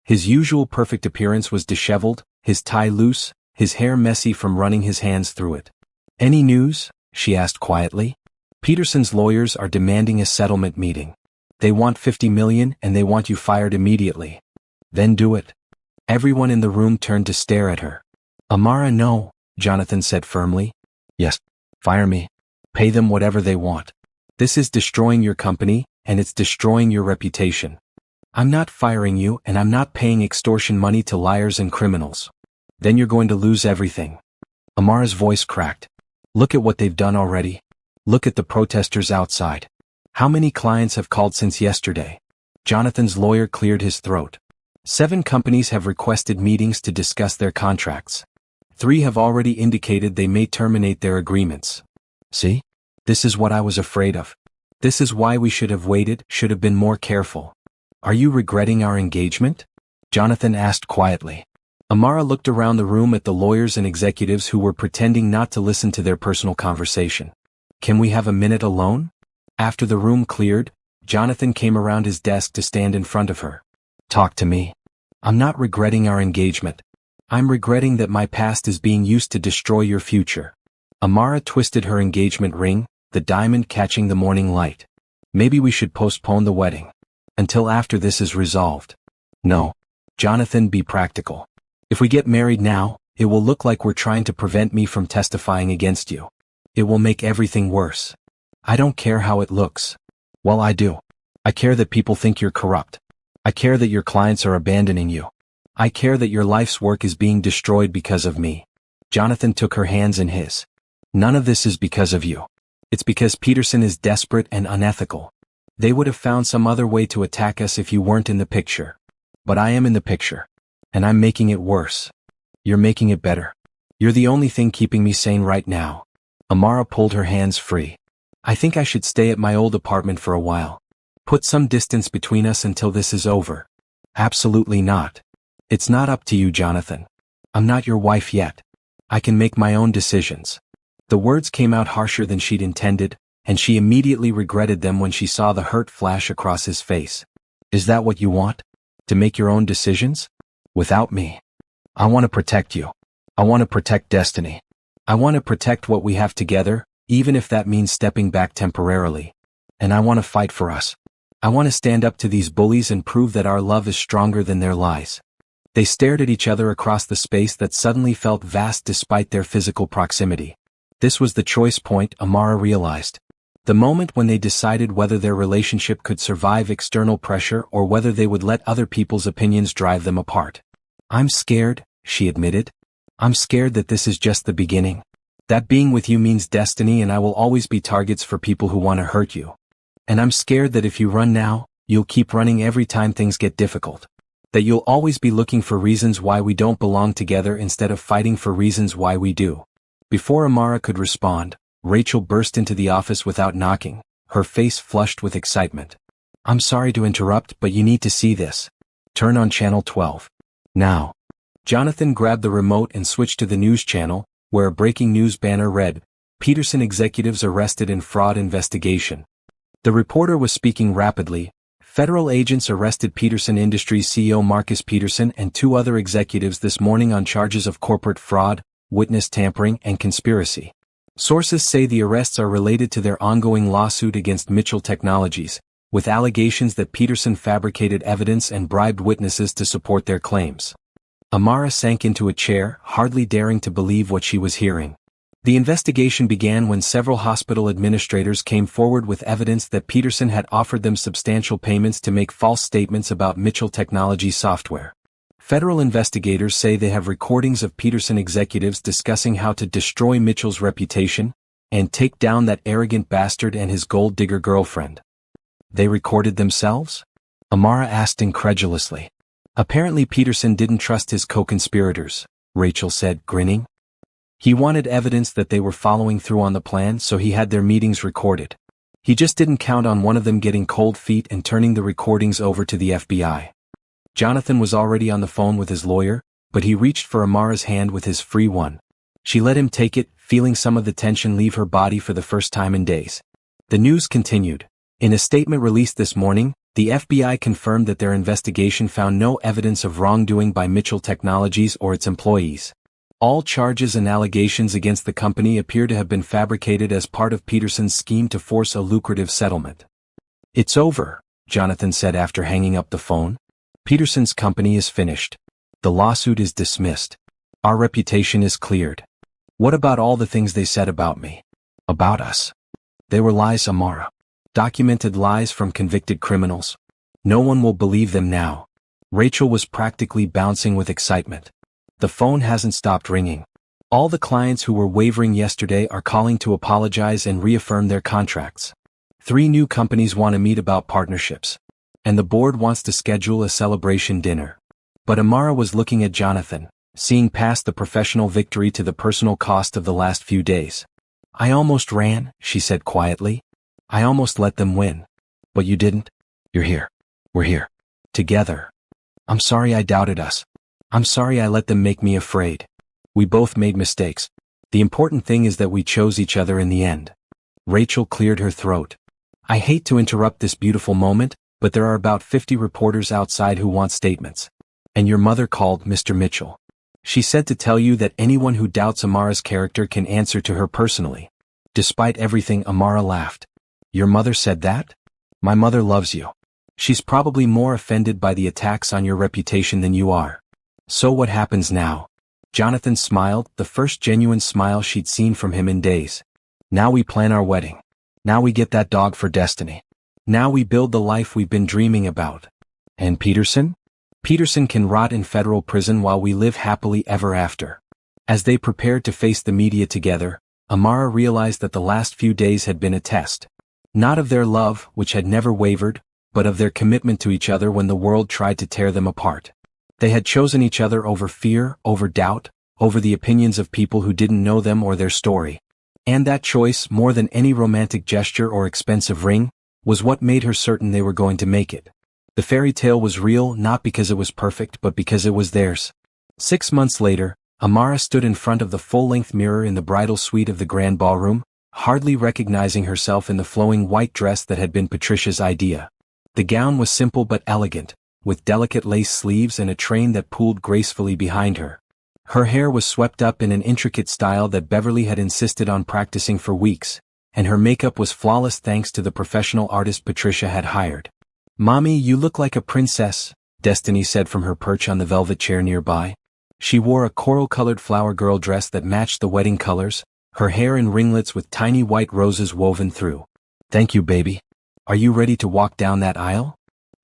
His usual perfect appearance was disheveled, his tie loose, his hair messy from running his hands through it. "Any news?" she asked quietly. "Peterson's lawyers are demanding a settlement meeting. They want $50 million and they want you fired immediately." "Then do it." Everyone in the room turned to stare at her. "Amara, no," Jonathan said firmly. "Yes, fire me. Pay them whatever they want. This is destroying your company, and it's destroying your reputation. I'm not firing you and I'm not paying extortion money to liars and criminals. Then you're going to lose everything." Amara's voice cracked. "Look at what they've done already. Look at the protesters outside. How many clients have called since yesterday?" Jonathan's lawyer cleared his throat. 7 companies have requested meetings to discuss their contracts. 3 have already indicated they may terminate their agreements. "See? This is what I was afraid of. This is why we should have waited, should have been more careful." "Are you regretting our engagement?" Jonathan asked quietly. Amara looked around the room at the lawyers and executives who were pretending not to listen to their personal conversation. "Can we have a minute alone?" After the room cleared, Jonathan came around his desk to stand in front of her. "Talk to me. I'm not regretting our engagement. I'm regretting that my past is being used to destroy your future." Amara twisted her engagement ring, the diamond catching the morning light. "Maybe we should postpone the wedding. Until after this is resolved." "No. Jonathan, be practical. If we get married now, it will look like we're trying to prevent me from testifying against you. It will make everything worse. I don't care how it looks. Well, I do. I care that people think you're corrupt. I care that your clients are abandoning you. I care that your life's work is being destroyed because of me." Jonathan took her hands in his. "None of this is because of you. It's because Peterson is desperate and unethical. They would have found some other way to attack us if you weren't in the picture. But I am in the picture. And I'm making it worse. You're making it better. You're the only thing keeping me sane right now." Amara pulled her hands free. "I think I should stay at my old apartment for a while. Put some distance between us until this is over." "Absolutely not. It's not up to you, Jonathan. I'm not your wife yet. I can make my own decisions." The words came out harsher than she'd intended, and she immediately regretted them when she saw the hurt flash across his face. "Is that what you want? To make your own decisions? Without me? I want to protect you. I want to protect Destiny. I want to protect what we have together, even if that means stepping back temporarily. And I want to fight for us. I want to stand up to these bullies and prove that our love is stronger than their lies." They stared at each other across the space that suddenly felt vast despite their physical proximity. This was the choice point, Amara realized. The moment when they decided whether their relationship could survive external pressure or whether they would let other people's opinions drive them apart. "I'm scared," she admitted. "I'm scared that this is just the beginning. That being with you means destiny and I will always be targets for people who want to hurt you. And I'm scared that if you run now, you'll keep running every time things get difficult. That you'll always be looking for reasons why we don't belong together instead of fighting for reasons why we do." Before Amara could respond, Rachel burst into the office without knocking, her face flushed with excitement. "I'm sorry to interrupt, but you need to see this. Turn on channel 12. Now." Jonathan grabbed the remote and switched to the news channel, where a breaking news banner read, "Peterson executives arrested in fraud investigation." The reporter was speaking rapidly. "Federal agents arrested Peterson Industries CEO Marcus Peterson and 2 other executives this morning on charges of corporate fraud, witness tampering, and conspiracy. Sources say the arrests are related to their ongoing lawsuit against Mitchell Technologies, with allegations that Peterson fabricated evidence and bribed witnesses to support their claims." Amara sank into a chair, hardly daring to believe what she was hearing. The investigation began when several hospital administrators came forward with evidence that Peterson had offered them substantial payments to make false statements about Mitchell Technology software. Federal investigators say they have recordings of Peterson executives discussing how to destroy Mitchell's reputation and take down that arrogant bastard and his gold-digger girlfriend. "They recorded themselves?" Amara asked incredulously. "Apparently Peterson didn't trust his co-conspirators," Rachel said, grinning. "He wanted evidence that they were following through on the plan, so he had their meetings recorded. He just didn't count on one of them getting cold feet and turning the recordings over to the FBI." Jonathan was already on the phone with his lawyer, but he reached for Amara's hand with his free one. She let him take it, feeling some of the tension leave her body for the first time in days. The news continued. In a statement released this morning, the FBI confirmed that their investigation found no evidence of wrongdoing by Mitchell Technologies or its employees. All charges and allegations against the company appear to have been fabricated as part of Peterson's scheme to force a lucrative settlement. "It's over," Jonathan said after hanging up the phone. "Peterson's company is finished. The lawsuit is dismissed. Our reputation is cleared. What about all the things they said about me? About us? They were lies, Amara. Documented lies from convicted criminals. No one will believe them now." Rachel was practically bouncing with excitement. The phone hasn't stopped ringing. All the clients who were wavering yesterday are calling to apologize and reaffirm their contracts. 3 new companies want to meet about partnerships. And the board wants to schedule a celebration dinner. But Amara was looking at Jonathan, seeing past the professional victory to the personal cost of the last few days. "I almost ran," she said quietly. "I almost let them win. But you didn't. You're here. We're here. Together. I'm sorry I doubted us. I'm sorry I let them make me afraid. We both made mistakes. The important thing is that we chose each other in the end." Rachel cleared her throat. "I hate to interrupt this beautiful moment, but there are about 50 reporters outside who want statements. And your mother called, Mr. Mitchell. She said to tell you that anyone who doubts Amara's character can answer to her personally." Despite everything, Amara laughed. "Your mother said that? My mother loves you. She's probably more offended by the attacks on your reputation than you are. So what happens now?" Jonathan smiled, the first genuine smile she'd seen from him in days. "Now we plan our wedding. Now we get that dog for Destiny. Now we build the life we've been dreaming about. And Peterson? Peterson can rot in federal prison while we live happily ever after." As they prepared to face the media together, Amara realized that the last few days had been a test. Not of their love, which had never wavered, but of their commitment to each other when the world tried to tear them apart. They had chosen each other over fear, over doubt, over the opinions of people who didn't know them or their story. And that choice, more than any romantic gesture or expensive ring, was what made her certain they were going to make it. The fairy tale was real not because it was perfect but because it was theirs. 6 months later, Amara stood in front of the full-length mirror in the bridal suite of the grand ballroom, hardly recognizing herself in the flowing white dress that had been Patricia's idea. The gown was simple but elegant, with delicate lace sleeves and a train that pooled gracefully behind her. Her hair was swept up in an intricate style that Beverly had insisted on practicing for weeks, and her makeup was flawless thanks to the professional artist Patricia had hired. "Mommy, you look like a princess," Destiny said from her perch on the velvet chair nearby. She wore a coral-colored flower girl dress that matched the wedding colors, her hair in ringlets with tiny white roses woven through. "Thank you, baby. Are you ready to walk down that aisle?"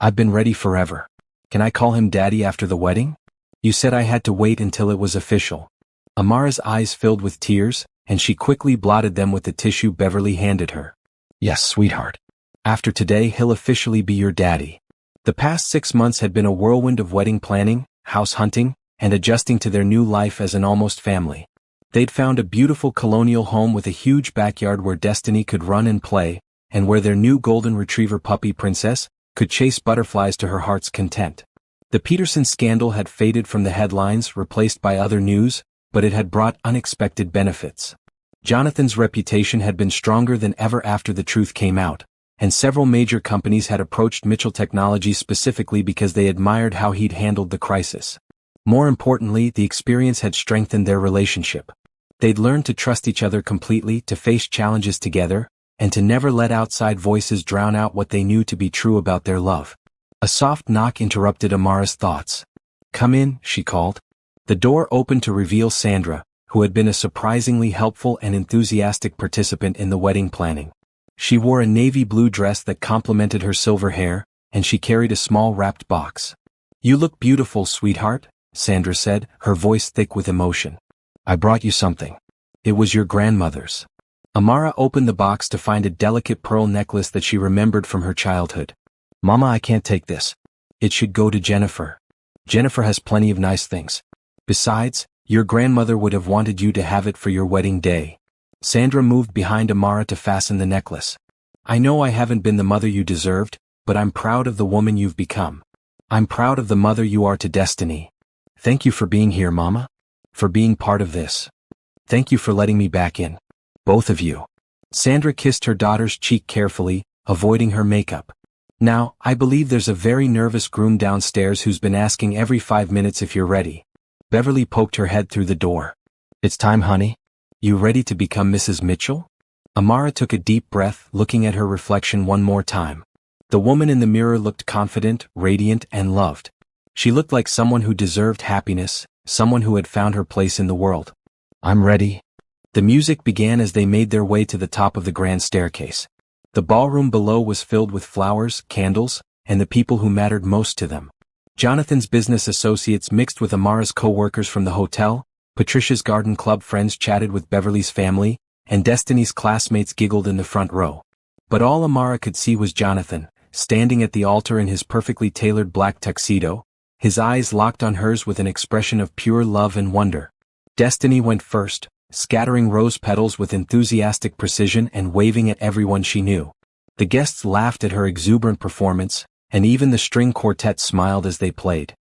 "I've been ready forever. Can I call him Daddy after the wedding?" "You said I had to wait until it was official." Amara's eyes filled with tears, and she quickly blotted them with the tissue Beverly handed her. "Yes, sweetheart. After today he'll officially be your daddy." The past 6 months had been a whirlwind of wedding planning, house hunting, and adjusting to their new life as an almost family. They'd found a beautiful colonial home with a huge backyard where Destiny could run and play, and where their new golden retriever puppy Princess could chase butterflies to her heart's content. The Peterson scandal had faded from the headlines, replaced by other news, but it had brought unexpected benefits. Jonathan's reputation had been stronger than ever after the truth came out, and several major companies had approached Mitchell Technologies specifically because they admired how he'd handled the crisis. More importantly, the experience had strengthened their relationship. They'd learned to trust each other completely, to face challenges together, and to never let outside voices drown out what they knew to be true about their love. A soft knock interrupted Amara's thoughts. "Come in," she called. The door opened to reveal Sandra, who had been a surprisingly helpful and enthusiastic participant in the wedding planning. She wore a navy blue dress that complemented her silver hair, and she carried a small wrapped box. "You look beautiful, sweetheart," Sandra said, her voice thick with emotion. "I brought you something. It was your grandmother's." Amara opened the box to find a delicate pearl necklace that she remembered from her childhood. "Mama, I can't take this. It should go to Jennifer. Jennifer has plenty of nice things. Besides, your grandmother would have wanted you to have it for your wedding day." Sandra moved behind Amara to fasten the necklace. "I know I haven't been the mother you deserved, but I'm proud of the woman you've become. I'm proud of the mother you are to Destiny." Thank you for being here, Mama. For being part of this. Thank you for letting me back in. Both of you. Sandra kissed her daughter's cheek carefully, avoiding her makeup. Now, I believe there's a very nervous groom downstairs who's been asking every 5 minutes if you're ready. Beverly poked her head through the door. It's time, honey. You ready to become Mrs. Mitchell? Amara took a deep breath, looking at her reflection one more time. The woman in the mirror looked confident, radiant, and loved. She looked like someone who deserved happiness, someone who had found her place in the world. I'm ready. The music began as they made their way to the top of the grand staircase. The ballroom below was filled with flowers, candles, and the people who mattered most to them. Jonathan's business associates mixed with Amara's co-workers from the hotel, Patricia's garden club friends chatted with Beverly's family, and Destiny's classmates giggled in the front row. But all Amara could see was Jonathan, standing at the altar in his perfectly tailored black tuxedo, his eyes locked on hers with an expression of pure love and wonder. Destiny went first, scattering rose petals with enthusiastic precision and waving at everyone she knew. The guests laughed at her exuberant performance, and even the string quartet smiled as they played.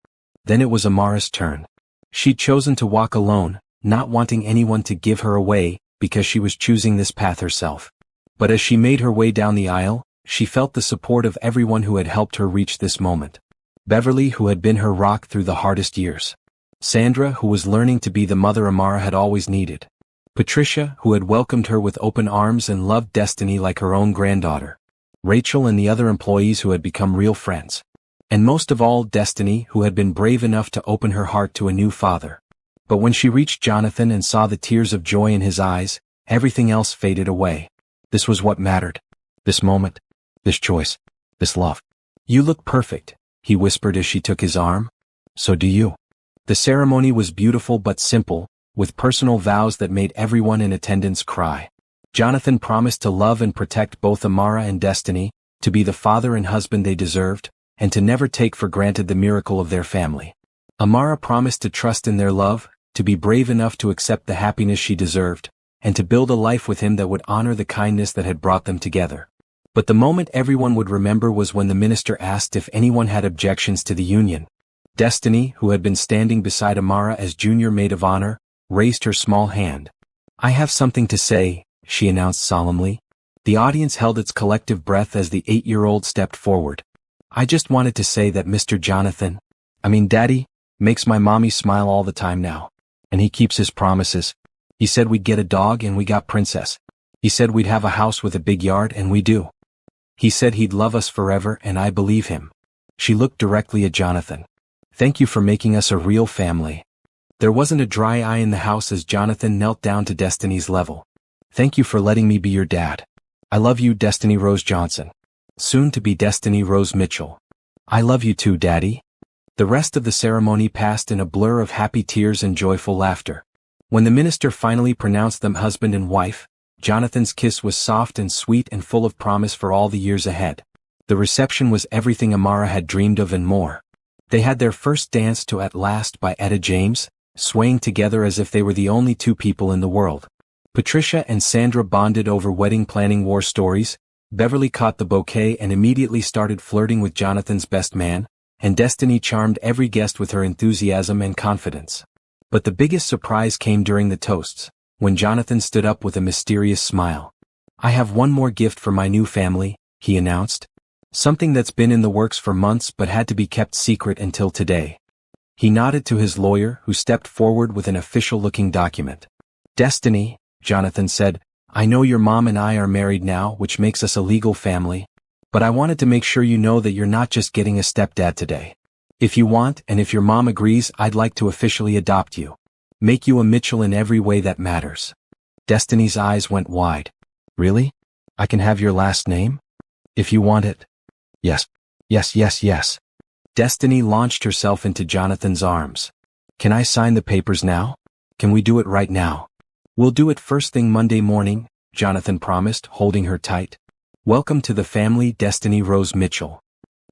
Then it was Amara's turn. She'd chosen to walk alone, not wanting anyone to give her away, because she was choosing this path herself. But as she made her way down the aisle, she felt the support of everyone who had helped her reach this moment. Beverly, who had been her rock through the hardest years. Sandra, who was learning to be the mother Amara had always needed. Patricia, who had welcomed her with open arms and loved Destiny like her own granddaughter. Rachel and the other employees who had become real friends. And most of all, Destiny, who had been brave enough to open her heart to a new father. But when she reached Jonathan and saw the tears of joy in his eyes, everything else faded away. This was what mattered. This moment. This choice. This love. You look perfect, he whispered as she took his arm. So do you. The ceremony was beautiful but simple, with personal vows that made everyone in attendance cry. Jonathan promised to love and protect both Amara and Destiny, to be the father and husband they deserved, and to never take for granted the miracle of their family. Amara promised to trust in their love, to be brave enough to accept the happiness she deserved, and to build a life with him that would honor the kindness that had brought them together. But the moment everyone would remember was when the minister asked if anyone had objections to the union. Destiny, who had been standing beside Amara as junior maid of honor, raised her small hand. I have something to say, she announced solemnly. The audience held its collective breath as the 8-year-old stepped forward. I just wanted to say that Mr. Jonathan, Daddy, makes my mommy smile all the time now. And he keeps his promises. He said we'd get a dog and we got Princess. He said we'd have a house with a big yard and we do. He said he'd love us forever and I believe him. She looked directly at Jonathan. Thank you for making us a real family. There wasn't a dry eye in the house as Jonathan knelt down to Destiny's level. Thank you for letting me be your dad. I love you, Destiny Rose Johnson. Soon to be Destiny Rose Mitchell. I love you too, Daddy. The rest of the ceremony passed in a blur of happy tears and joyful laughter. When the minister finally pronounced them husband and wife, Jonathan's kiss was soft and sweet and full of promise for all the years ahead. The reception was everything Amara had dreamed of and more. They had their first dance to At Last by Etta James, swaying together as if they were the only two people in the world. Patricia and Sandra bonded over wedding planning war stories, Beverly caught the bouquet and immediately started flirting with Jonathan's best man, and Destiny charmed every guest with her enthusiasm and confidence. But the biggest surprise came during the toasts, when Jonathan stood up with a mysterious smile. I have one more gift for my new family, he announced. Something that's been in the works for months but had to be kept secret until today. He nodded to his lawyer, who stepped forward with an official-looking document. Destiny, Jonathan said, I know your mom and I are married now, which makes us a legal family, but I wanted to make sure you know that you're not just getting a stepdad today. If you want, and if your mom agrees, I'd like to officially adopt you. Make you a Mitchell in every way that matters. Destiny's eyes went wide. Really? I can have your last name? If you want it. Yes. Yes, yes, yes. Destiny launched herself into Jonathan's arms. Can I sign the papers now? Can we do it right now? We'll do it first thing Monday morning, Jonathan promised, holding her tight. Welcome to the family, Destiny Rose Mitchell.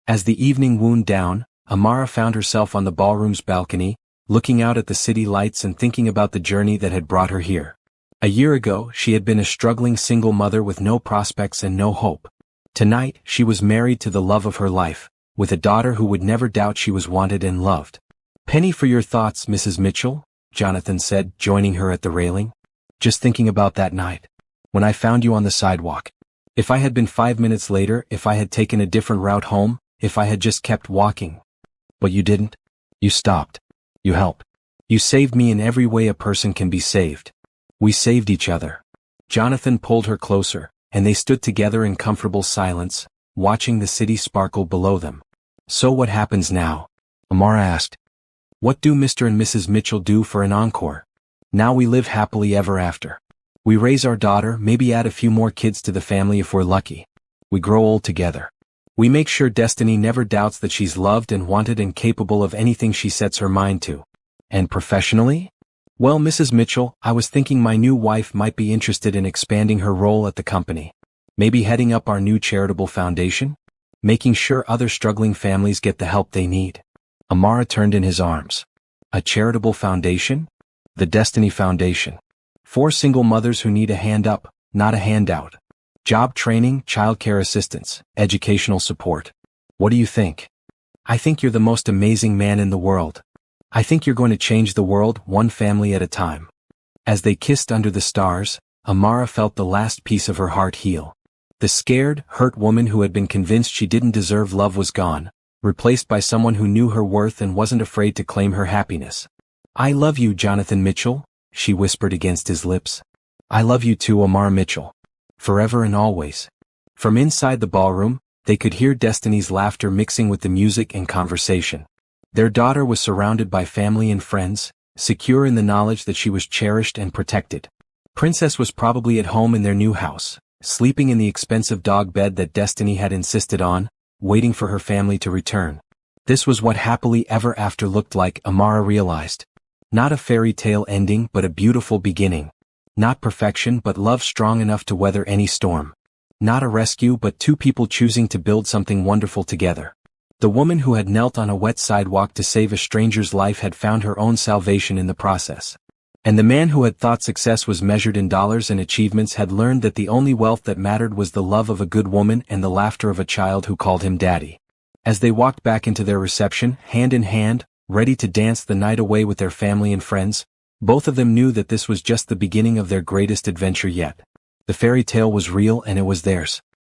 As the evening wound down, Amara found herself on the ballroom's balcony, looking out at the city lights and thinking about the journey that had brought her here. A year ago, she had been a struggling single mother with no prospects and no hope. Tonight, she was married to the love of her life, with a daughter who would never doubt she was wanted and loved. Penny for your thoughts, Mrs. Mitchell, Jonathan said, joining her at the railing. Just thinking about that night. When I found you on the sidewalk. If I had been 5 minutes later, if I had taken a different route home, if I had just kept walking. But you didn't. You stopped. You helped. You saved me in every way a person can be saved. We saved each other. Jonathan pulled her closer, and they stood together in comfortable silence, watching the city sparkle below them. So what happens now? Amara asked. What do Mr. and Mrs. Mitchell do for an encore? Now we live happily ever after. We raise our daughter, maybe add a few more kids to the family if we're lucky. We grow old together. We make sure Destiny never doubts that she's loved and wanted and capable of anything she sets her mind to. And professionally? Well, Mrs. Mitchell, I was thinking my new wife might be interested in expanding her role at the company. Maybe heading up our new charitable foundation? Making sure other struggling families get the help they need. Amara turned in his arms. A charitable foundation? The Destiny Foundation. 4 single mothers who need a hand up, not a handout. Job training, childcare assistance, educational support. What do you think? I think you're the most amazing man in the world. I think you're going to change the world one family at a time. As they kissed under the stars, Amara felt the last piece of her heart heal. The scared, hurt woman who had been convinced she didn't deserve love was gone, replaced by someone who knew her worth and wasn't afraid to claim her happiness. I love you, Jonathan Mitchell, she whispered against his lips. I love you too, Amara Mitchell. Forever and always. From inside the ballroom, they could hear Destiny's laughter mixing with the music and conversation. Their daughter was surrounded by family and friends, secure in the knowledge that she was cherished and protected. Princess was probably at home in their new house, sleeping in the expensive dog bed that Destiny had insisted on, waiting for her family to return. This was what happily ever after looked like, Amara realized. Not a fairy tale ending but a beautiful beginning. Not perfection but love strong enough to weather any storm. Not a rescue but 2 people choosing to build something wonderful together. The woman who had knelt on a wet sidewalk to save a stranger's life had found her own salvation in the process. And the man who had thought success was measured in dollars and achievements had learned that the only wealth that mattered was the love of a good woman and the laughter of a child who called him daddy. As they walked back into their reception, hand in hand, ready to dance the night away with their family and friends, both of them knew that this was just the beginning of their greatest adventure yet. The fairy tale was real and it was theirs.